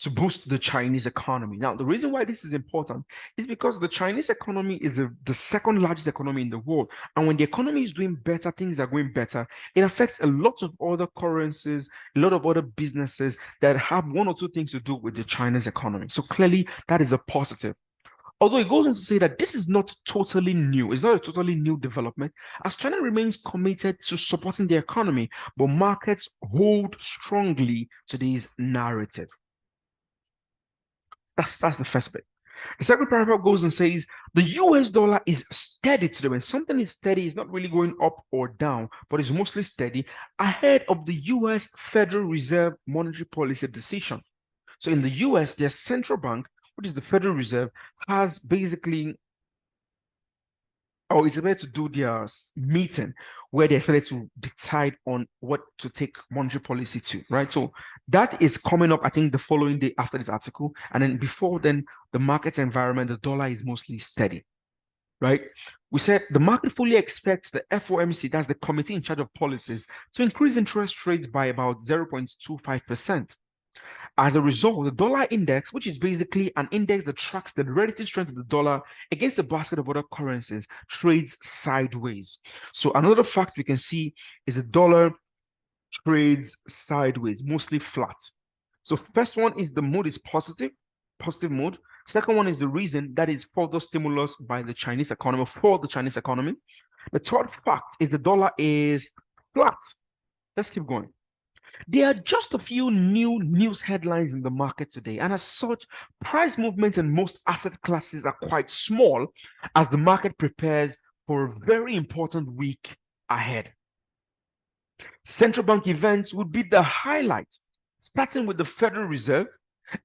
to boost the Chinese economy. Now, the reason why this is important is because the Chinese economy is the second largest economy in the world. And when the economy is doing better, things are going better. It affects a lot of other currencies, a lot of other businesses that have one or two things to do with the Chinese economy. So clearly, that is a positive. Although it goes on to say that this is not totally new, it's not a totally new development, as China remains committed to supporting the economy, but markets hold strongly to this narrative. That's the first bit. The second paragraph goes and says the US dollar is steady today. When something is steady, it's not really going up or down, but it's mostly steady ahead of the US Federal Reserve monetary policy decision. So in the US, their central bank, which is the Federal Reserve, has basically, or is about to do their meeting where they're expected to decide on what to take monetary policy to, right? So that is coming up, I think, the following day after this article. And then before then, the market environment, the dollar is mostly steady, right? We said the market fully expects the FOMC, that's the committee in charge of policies, to increase interest rates by about 0.25%. As a result, the dollar index, which is basically an index that tracks the relative strength of the dollar against a basket of other currencies, trades sideways. So another fact we can see is the dollar trades sideways, mostly flat. So first one is the mood is positive mood. Second one is the reason that is further stimulus by the Chinese economy, for the Chinese economy. The third fact is the dollar is flat. Let's keep going. There are just a few new news headlines in the market today, and as such, price movements in most asset classes are quite small as the market prepares for a very important week ahead. Central bank events would be the highlight, starting with the Federal Reserve,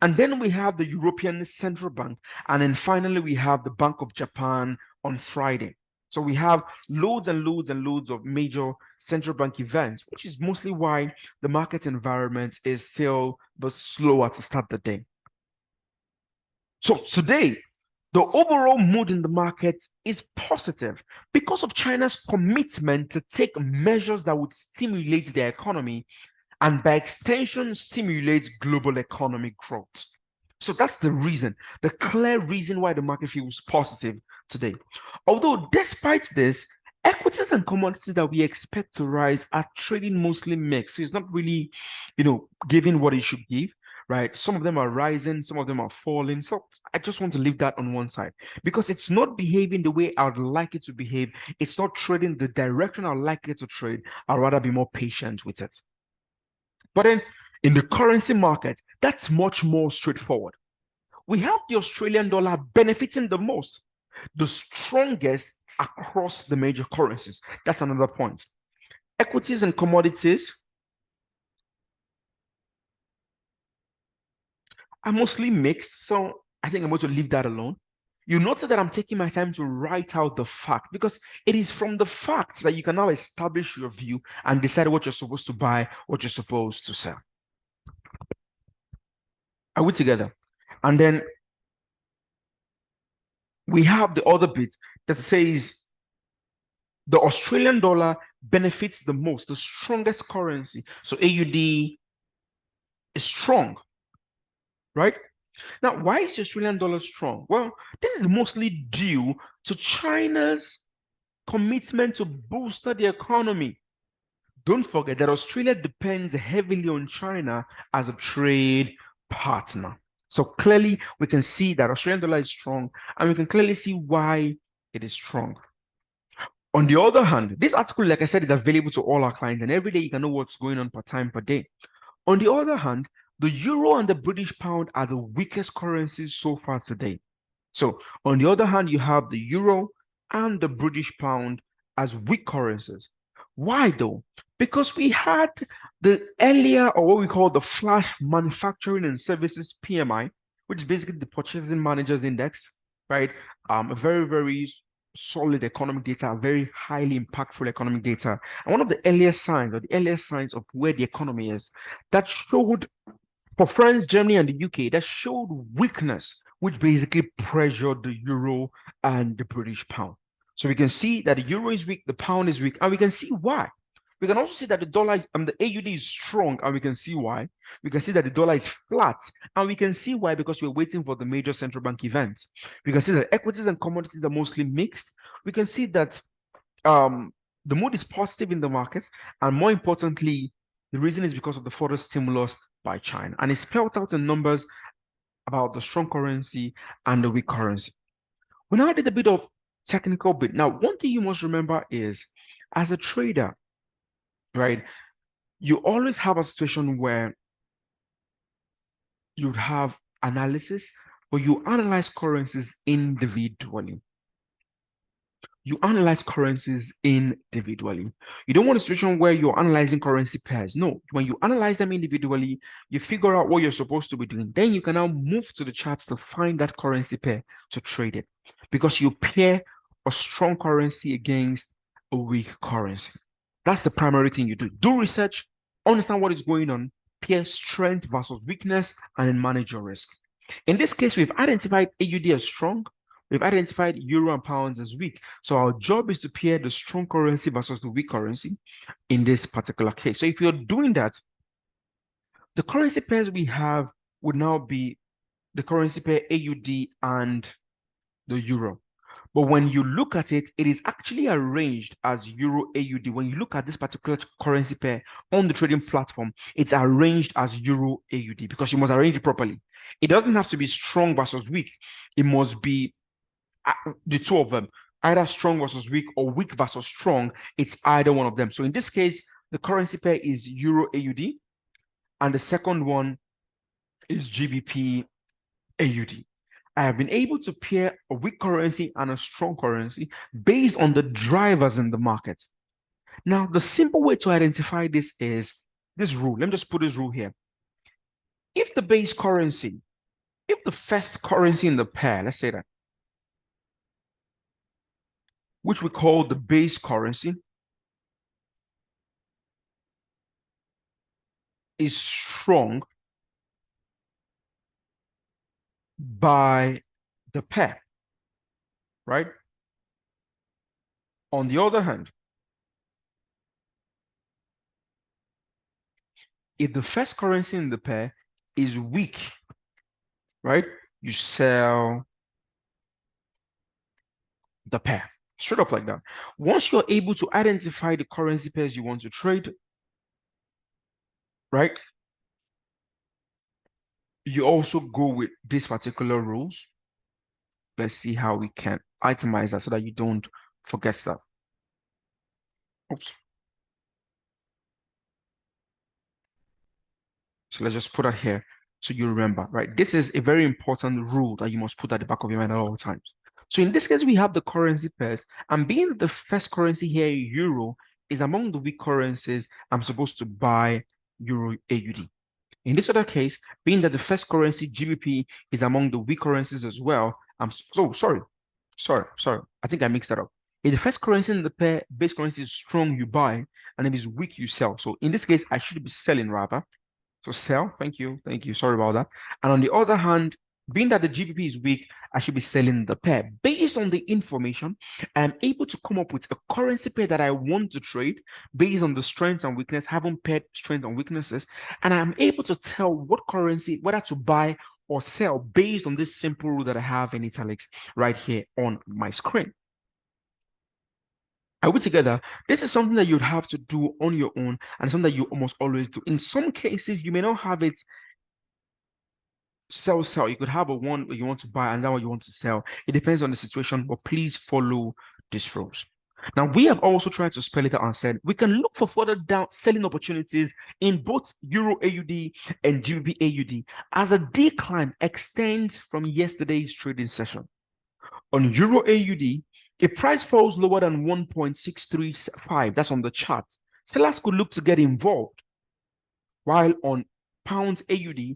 and then we have the European Central Bank, and then finally we have the Bank of Japan on Friday. So we have loads and loads and loads of major central bank events, which is mostly why the market environment is still but slower to start the day. So today, the overall mood in the market is positive because of China's commitment to take measures that would stimulate their economy and by extension stimulate global economic growth. So that's the reason, the clear reason why the market feels positive today. Although despite this, equities and commodities that we expect to rise are trading mostly mixed. So it's not really, giving what it should give, right? Some of them are rising, some of them are falling. So I just want to leave that on one side because it's not behaving the way I'd like it to behave. It's not trading the direction I'd like it to trade. I'd rather be more patient with it. But then in the currency market, that's much more straightforward. We have the Australian dollar benefiting the most, the strongest across the major currencies. That's another point. Equities and commodities are mostly mixed, so I think I'm going to leave that alone. You notice that I'm taking my time to write out the fact because it is from the facts that you can now establish your view and decide what you're supposed to buy, what you're supposed to sell. Are we together? And then we have the other bit that says the Australian dollar benefits the most, the strongest currency. So AUD is strong, right? Now, why is the Australian dollar strong? Well, this is mostly due to China's commitment to boost the economy. Don't forget that Australia depends heavily on China as a trade partner. So clearly, we can see that Australian dollar is strong, and we can clearly see why it is strong. On the other hand, this article, like I said, is available to all our clients, and every day you can know what's going on per time per day. On the other hand, the euro and the British pound are the weakest currencies so far today. So on the other hand, you have the euro and the British pound as weak currencies. Why though? Because we had the earlier, or what we call the flash manufacturing and services PMI, which is basically the purchasing managers index, right? A very, very solid economic data, very highly impactful economic data. And one of the earliest signs, or the earliest signs of where the economy is, that showed for France, Germany, and the UK, that showed weakness, which basically pressured the euro and the British pound. So we can see that the euro is weak, the pound is weak, and we can see why. We can also see that the dollar, the AUD is strong, and we can see why. We can see that the dollar is flat, and we can see why, because we're waiting for the major central bank events. We can see that equities and commodities are mostly mixed. We can see that the mood is positive in the markets, and more importantly, the reason is because of the further stimulus by China, and it's spelled out in numbers about the strong currency and the weak currency. We now did a bit of technical bit. Now, one thing you must remember is, as a trader, right, you always have a situation where you'd have analysis, but you analyze currencies individually. You analyze currencies individually. You don't want a situation where you're analyzing currency pairs. No, when you analyze them individually, you figure out what you're supposed to be doing. Then you can now move to the charts to find that currency pair to trade it, because you pair a strong currency against a weak currency. That's the primary thing you do. Do research, understand what is going on, pair strength versus weakness, and then manage your risk. In this case, we've identified AUD as strong. We've identified euro and pounds as weak. So our job is to pair the strong currency versus the weak currency in this particular case. So if you're doing that, the currency pairs we have would now be the currency pair AUD and the euro. But when you look at it, it is actually arranged as euro AUD. When you look at this particular currency pair on the trading platform, it's arranged as euro AUD, because you must arrange it properly. It doesn't have to be strong versus weak. It must be the two of them, either strong versus weak or weak versus strong. It's either one of them. So in this case, the currency pair is euro AUD, and the second one is GBP AUD. I have been able to pair a weak currency and a strong currency based on the drivers in the market. Now, the simple way to identify this is this rule. Let me just put this rule here. If the base currency, if the first currency in the pair, let's say that, which we call the base currency, is strong by the pair, right? On the other hand, if the first currency in the pair is weak, right, you sell the pair straight up like that. Once you're able to identify the currency pairs you want to trade, right, you also go with these particular rules. Let's see how we can itemize that so that you don't forget stuff. Oops. So let's just put that here so you remember, right? This is a very important rule that you must put at the back of your mind at all times. So in this case, we have the currency pairs, and being the first currency here, euro, is among the weak currencies, I'm supposed to buy euro AUD. In this other case, being that the first currency, GBP, is among the weak currencies as well, sorry. I think I mixed that up. If the first currency in the pair, base currency is strong, you buy, and if it's weak, you sell. So in this case, I should be selling rather. So sell, thank you, sorry about that. And on the other hand, being that the GBP is weak, I should be selling the pair. Based on the information, I'm able to come up with a currency pair that I want to trade based on the strengths and weakness, having paired strengths and weaknesses, and I'm able to tell what currency, whether to buy or sell based on this simple rule that I have in italics right here on my screen. Are we together? This is something that you'd have to do on your own, and something that you almost always do. In some cases, you may not have it sell. You could have a one where you want to buy and that one you want to sell. It depends on the situation, but please follow these rules. Now, we have also tried to spell it out and said we can look for further down selling opportunities in both Euro AUD and GBP AUD as a decline extends from yesterday's trading session. On Euro AUD, if price falls lower than 1.635, that's on the chart, sellers could look to get involved. While on pounds AUD,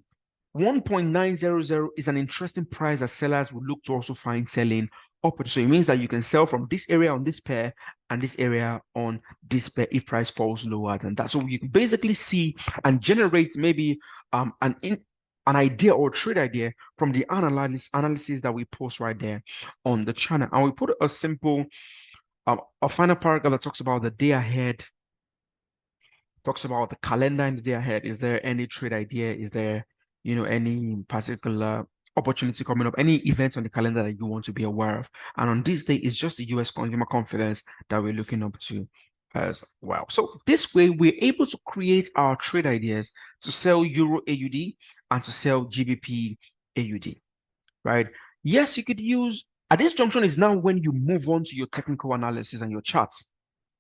1.900 is an interesting price that sellers would look to also find selling upward. So it means that you can sell from this area on this pair and this area on this pair if price falls lower than that. So you can basically see and generate maybe an idea or trade idea from the analysis that we post right there on the channel. And we put a simple, a final paragraph that talks about the day ahead talks about the calendar in the day ahead. Is there any trade idea? Is there, any particular opportunity coming up, any events on the calendar that you want to be aware of? And on this day, it's just the US consumer confidence that we're looking up to as well. So this way, we're able to create our trade ideas to sell Euro AUD and to sell GBP AUD, right? Yes, you could use, at this junction is now when you move on to your technical analysis and your charts,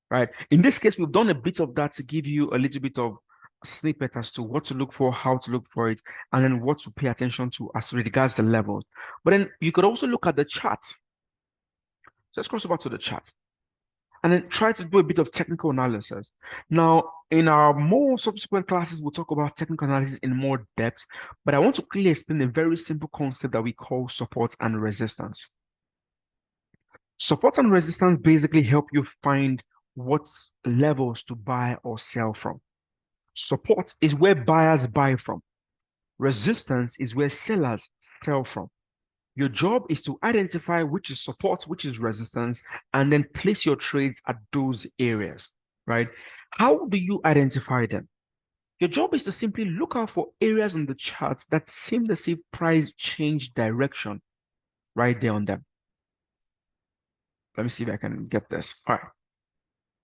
right? In this case, we've done a bit of that to give you a little bit of snippet as to what to look for, how to look for it, and then what to pay attention to as regards the levels. But then you could also look at the chart. So let's cross over to the chart and then try to do a bit of technical analysis. Now, in our more subsequent classes, we'll talk about technical analysis in more depth, but I want to clearly explain a very simple concept that we call support and resistance. Support and resistance basically help you find what levels to buy or sell from. Support is where buyers buy from. Resistance is where sellers sell from. Your job is to identify which is support, which is resistance, and then place your trades at those areas, right? How do you identify them? Your job is to simply look out for areas on the charts that seem to see price change direction right there on them. Let me see if I can get this. All right.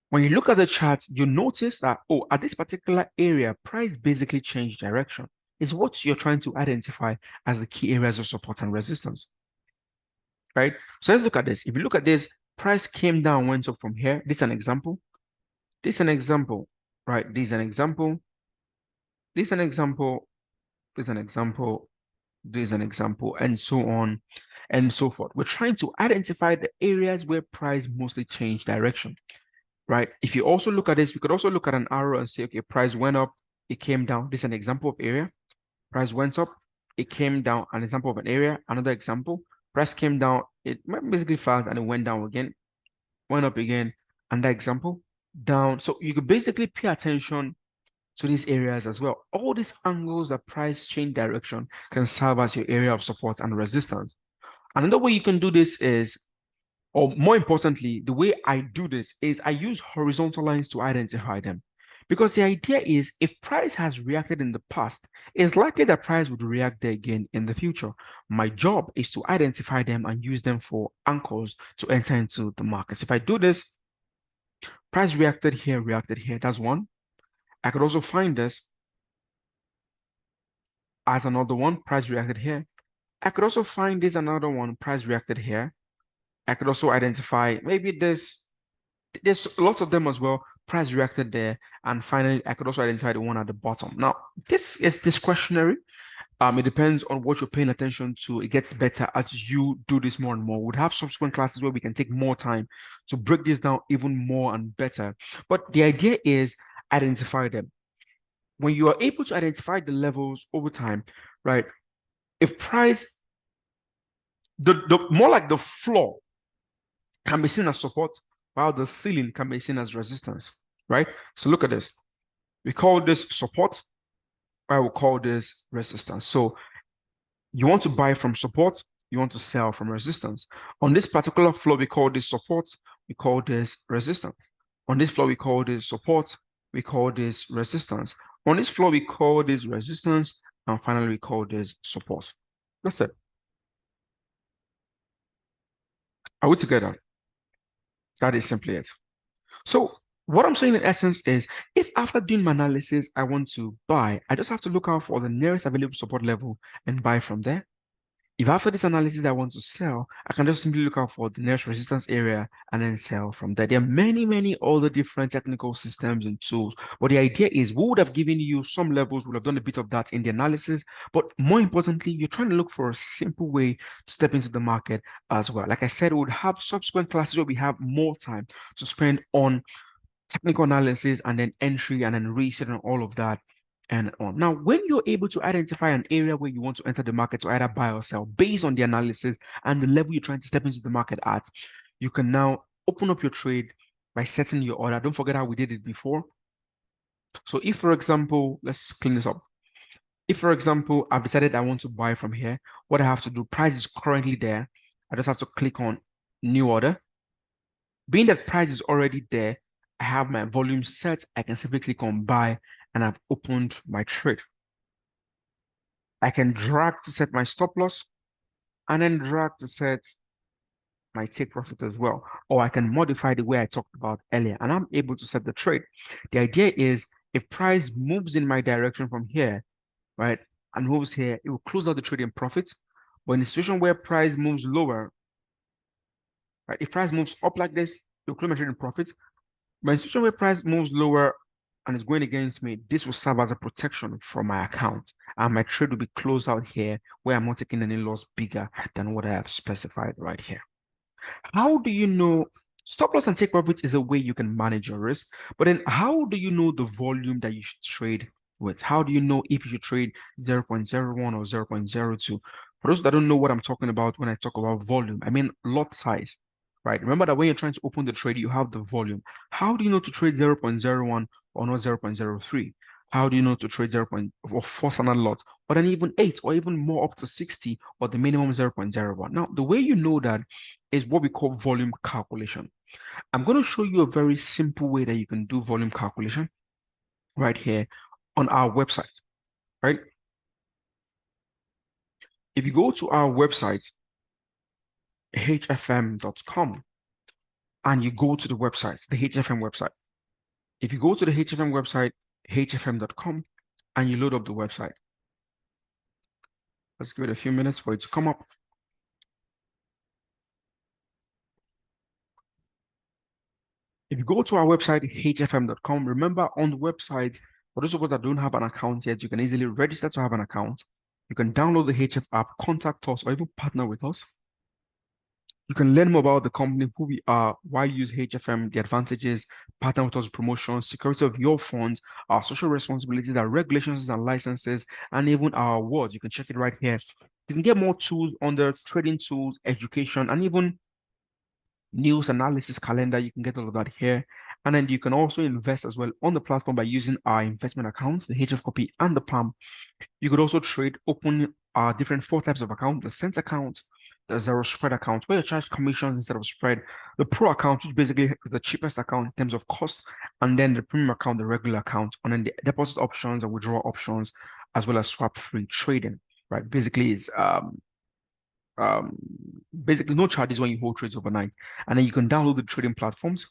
When you look at the chart, you notice that, oh, at this particular area, price basically changed direction. Is what you're trying to identify as the key areas of support and resistance, right? So let's look at this. If you look at this, price came down, went up from here. This is an example. This is an example, right? This is an example. This is an example. This is an example. This is an example, and so on and so forth. We're trying to identify the areas where price mostly changed direction, right? If you also look at this, we could also look at an arrow and say, okay, price went up, it came down. This is an example of area. Price went up, it came down. An example of an area. Another example, price came down, it basically fell and it went down again, went up again. Another example, down. So you could basically pay attention to these areas as well. All these angles that price change direction can serve as your area of support and resistance. Another way you can do this is, or more importantly, the way I do this is I use horizontal lines to identify them. Because the idea is if price has reacted in the past, it's likely that price would react there again in the future. My job is to identify them and use them for anchors to enter into the market. So if I do this, price reacted here, that's one. I could also find this as another one, price reacted here. I could also find this another one, price reacted here. I could also identify maybe there's lots of them as well. Price reacted there. And finally, I could also identify the one at the bottom. Now, this is discretionary. It depends on what you're paying attention to. It gets better as you do this more and more. We'd have subsequent classes where we can take more time to break this down even more and better. But the idea is identify them. When you are able to identify the levels over time, right? If price, the more like the floor can be seen as support, while the ceiling can be seen as resistance, right? So look at this. We call this support. I will call this resistance. So you want to buy from support, you want to sell from resistance. On this particular floor, we call this support, we call this resistance. On this floor, we call this support, we call this resistance. On this floor, we call this resistance, and finally, we call this support. That's it. Are we together? That is simply it. So what I'm saying in essence is, if after doing my analysis, I want to buy, I just have to look out for the nearest available support level and buy from there. If after this analysis I want to sell, I can just simply look out for the nearest resistance area and then sell from there. There are many, many other different technical systems and tools. But the idea is we would have given you some levels, we'll have done a bit of that in the analysis. But more importantly, you're trying to look for a simple way to step into the market as well. Like I said, we would have subsequent classes where we have more time to spend on technical analysis and then entry and then research and all of that and on. Now, when you're able to identify an area where you want to enter the market to either buy or sell based on the analysis and the level you're trying to step into the market at, you can now open up your trade by setting your order. Don't forget how we did it before. So if, for example, let's clean this up. If, for example, I've decided I want to buy from here, what I have to do, price is currently there. I just have to click on new order. Being that price is already there, I have my volume set. I can simply click on buy and I've opened my trade. I can drag to set my stop loss and then drag to set my take profit as well. Or I can modify the way I talked about earlier and I'm able to set the trade. The idea is if price moves in my direction from here, right, and moves here, it will close out the trade in profit. But in a situation where price moves lower, right, if price moves up like this, it will close my trade in profit. But in a situation where price moves lower and is going against me, this will serve as a protection for my account. And my trade will be closed out here where I'm not taking any loss bigger than what I have specified right here. How do you know stop loss and take profit is a way you can manage your risk, but then how do you know the volume that you should trade with? How do you know if you should trade 0.01 or 0.02? For those that don't know what I'm talking about when I talk about volume, I mean lot size, right? Remember that when you're trying to open the trade, you have the volume. How do you know to trade 0.01 or not 0.03? How do you know to trade 0. Or force another lot, or then even 8 or even more up to 60 or the minimum 0.01? Now, the way you know that is what we call volume calculation. I'm going to show you a very simple way that you can do volume calculation right here on our website, right? If you go to our website, hfm.com, and you go to the website, the HFM website. If you go to the HFM website, hfm.com, and you load up the website, let's give it a few minutes for it to come up. If you go to our website, hfm.com, remember on the website, for those of us that don't have an account yet, you can easily register to have an account. You can download the HF app, contact us, or even partner with us. You can learn more about the company, who we are, why you use HFM, the advantages, partner with us, promotions, security of your funds, our social responsibilities, our regulations and licenses, and even our awards. You can check it right here. You can get more tools under trading tools, education, and even news analysis calendar. You can get all of that here. And then you can also invest as well on the platform by using our investment accounts, the HF copy and the PAM. You could also trade, open different 4 types of account: the cent account, the zero spread account, where you charge commissions instead of spread, the pro account, which basically is the cheapest account in terms of cost, and then the premium account, the regular account, and then the deposit options and withdrawal options, as well as swap free trading, right? Basically is um, basically no charges when you hold trades overnight. And then you can download the trading platforms,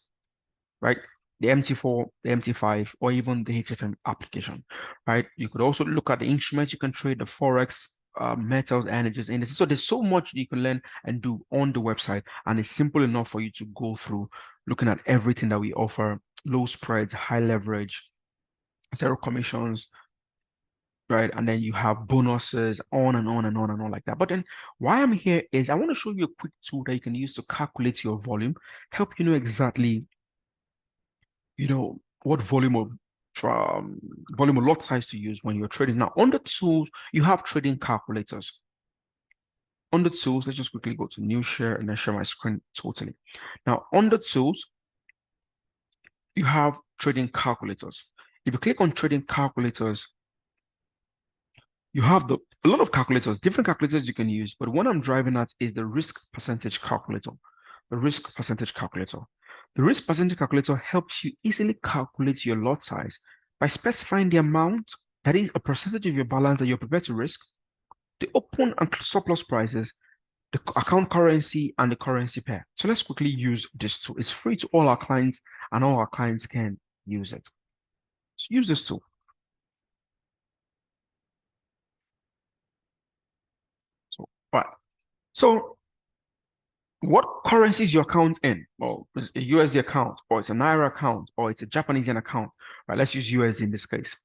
right? The MT4, the MT5, or even the HFM application, right? You could also look at the instruments you can trade, the forex, metals, energies, indices. So there's so much you can learn and do on the website, and it's simple enough for you to go through, looking at everything that we offer: low spreads, high leverage, zero commissions, right? And then you have bonuses, on and on and on and on like that. But then why I'm here is I want to show you a quick tool that you can use to calculate your volume, help you know exactly, what volume or lot size to use when you're trading. Now, on the tools, you have trading calculators. On the tools, let's just quickly go to new share and then share my screen totally. Now, on the tools, you have trading calculators. If you click on trading calculators, you have a lot of calculators, different calculators you can use, but what I'm driving at is the risk percentage calculator. The risk percentage calculator. The risk percentage calculator helps you easily calculate your lot size by specifying the amount, that is a percentage of your balance that you're prepared to risk, the open and stop loss prices, the account currency, and the currency pair. So let's quickly use this tool. It's free to all our clients, and all our clients can use it. So use this tool. So, all right. So what currency is your account in? Well, it's a USD account, or it's a Naira account, or it's a Japanese yen account, right? Let's use USD in this case.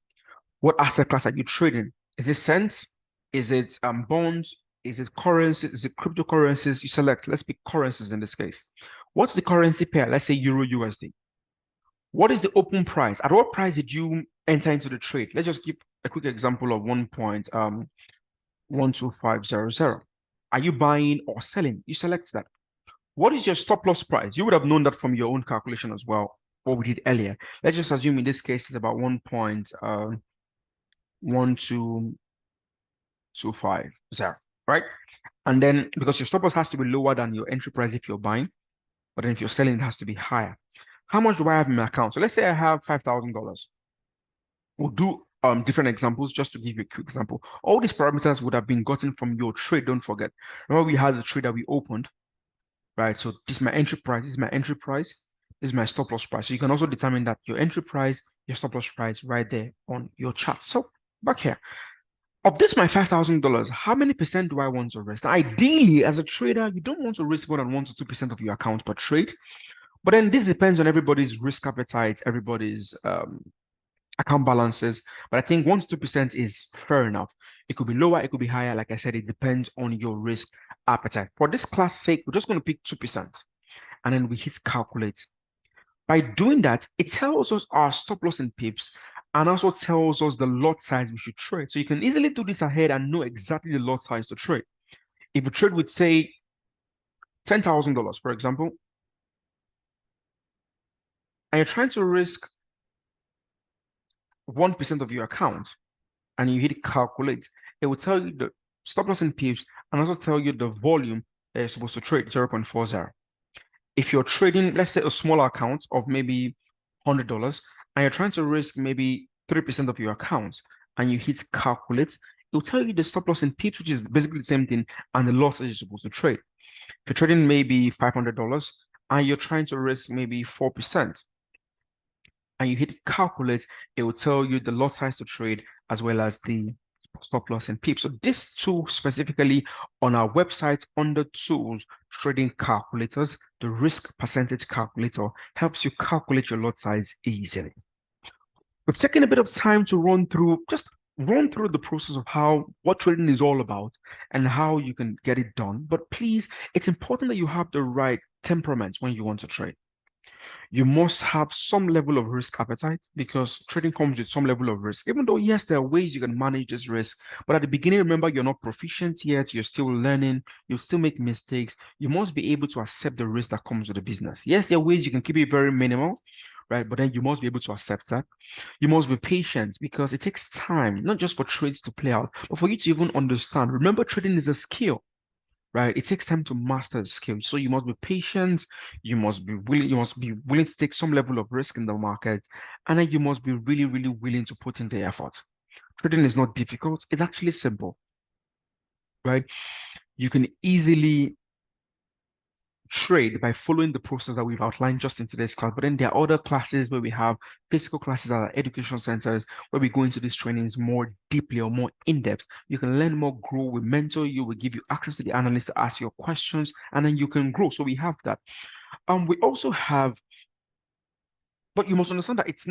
What asset class are you trading? Is it cents? Is it bonds? Is it currency? Is it cryptocurrencies? You select. Let's pick currencies in this case. What's the currency pair? Let's say Euro USD. What is the open price? At what price did you enter into the trade? Let's just give a quick example of 1.12500. Are you buying or selling? You select that. What is your stop loss price? You would have known that from your own calculation as well, what we did earlier. Let's just assume in this case it's about 1.1250, right? And then because your stop loss has to be lower than your entry price if you're buying, but then if you're selling, it has to be higher. How much do I have in my account? So let's say I have $5,000. We'll do different examples just to give you a quick example. All these parameters would have been gotten from your trade. Don't forget. Remember, we had the trade that we opened, right? So this is my entry price. This is my entry price. This is my stop loss price. So you can also determine that your entry price, your stop loss price right there on your chart. So back here. Of this, my $5,000, how many percent do I want to risk? Now, ideally, as a trader, you don't want to risk more than 1 to 2% of your account per trade. But then this depends on everybody's risk appetite, everybody's account balances. But I think 1 to 2% is fair enough. It could be lower, it could be higher. Like I said, it depends on your risk appetite. For this class sake, we're just going to pick 2%. And then we hit calculate. By doing that, it tells us our stop loss in pips and also tells us the lot size we should trade. So you can easily do this ahead and know exactly the lot size to trade. If you trade with, say, $10,000, for example, and you're trying to risk 1% of your account and you hit calculate, it will tell you the stop loss in pips and also tell you the volume that you're supposed to trade, 0.40. If you're trading, let's say, a smaller account of maybe $100 and you're trying to risk maybe 3% of your account and you hit calculate, it will tell you the stop loss in pips, which is basically the same thing, and the loss that you're supposed to trade. If you're trading maybe $500 and you're trying to risk maybe 4%, and you hit calculate, it will tell you the lot size to trade as well as the stop loss and pips. So this tool specifically on our website under tools, trading calculators, the risk percentage calculator helps you calculate your lot size easily. We've taken a bit of time to run through the process of what trading is all about and how you can get it done. But please, it's important that you have the right temperament when you want to trade. You must have some level of risk appetite because trading comes with some level of risk. Even though, yes, there are ways you can manage this risk, but at the beginning, remember, you're not proficient yet. You're still learning. You'll still make mistakes. You must be able to accept the risk that comes with the business. Yes, there are ways you can keep it very minimal, right? But then you must be able to accept that. You must be patient because it takes time, not just for trades to play out, but for you to even understand. Remember, trading is a skill, right? It takes time to master the skill. So you must be patient, you must be willing to take some level of risk in the market, and then you must be really, really willing to put in the effort. Trading is not difficult, it's actually simple, right? You can easily trade by following the process that we've outlined just in today's class. But then there are other classes where we have physical classes at our education centers where we go into these trainings more deeply or more in depth. You can learn more, grow. We mentor you, we give you access to the analyst to ask your questions, and then you can grow. So we have that. We also have, but you must understand that it's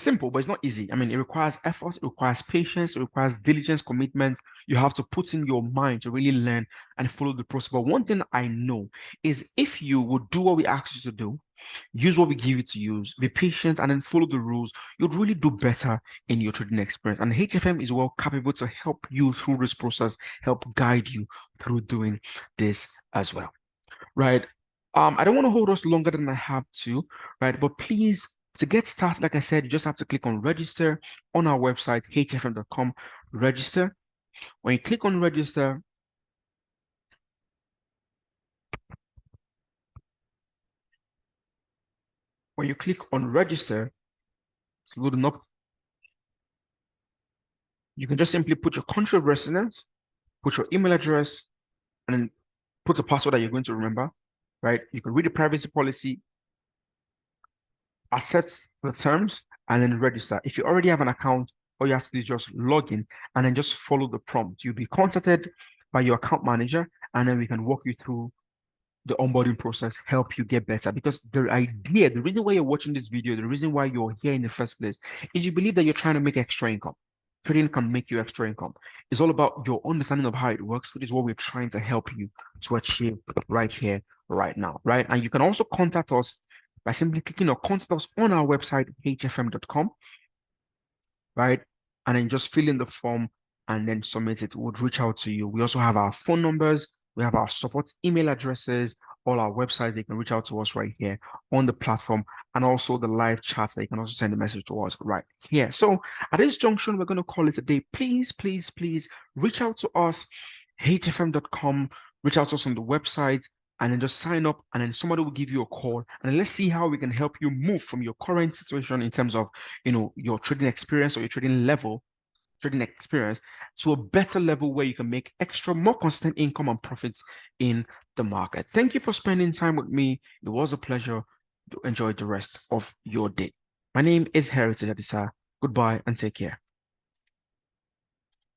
simple, but it's not easy. I mean, it requires effort, it requires patience, it requires diligence, commitment. You have to put in your mind to really learn and follow the process. But one thing I know is if you would do what we ask you to do, use what we give you to use, be patient, and then follow the rules, you'd really do better in your trading experience. And HFM is well capable to help you through this process, help guide you through doing this as well, right? I don't want to hold us longer than I have to, right? But please, to get started, like I said, you just have to click on register on our website, hfm.com, register. When you click on register, it's loading up. You can just simply put your country of residence, put your email address, and then put a password that you're going to remember, right? You can read the privacy policy, accept the terms, and then register. If you already have an account, all you have to do is just log in and then just follow the prompt. You'll be contacted by your account manager, and then we can walk you through the onboarding process, help you get better. Because the reason why you're watching this video, the reason why you're here in the first place is you believe that you're trying to make extra income. Trading can make you extra income. It's all about your understanding of how it works, which is what we're trying to help you to achieve right here, right now, right? And you can also contact us by simply clicking on contact us on our website, hfm.com, right? And then just fill in the form and then submit it. We'll reach out to you. We also have our phone numbers, we have our support email addresses, all our websites. They can reach out to us right here on the platform, and also the live chats that you can also send a message to us right here. So at this junction, we're going to call it a day. Please, please, please reach out to us, hfm.com, reach out to us on the website. and then just sign up, and then somebody will give you a call, and then let's see how we can help you move from your current situation in terms of, your trading experience or your trading level, trading experience, to a better level where you can make extra, more constant income and profits in the market. Thank you for spending time with me. It was a pleasure. Enjoy the rest of your day. My name is Heritage Adisa. Goodbye and take care.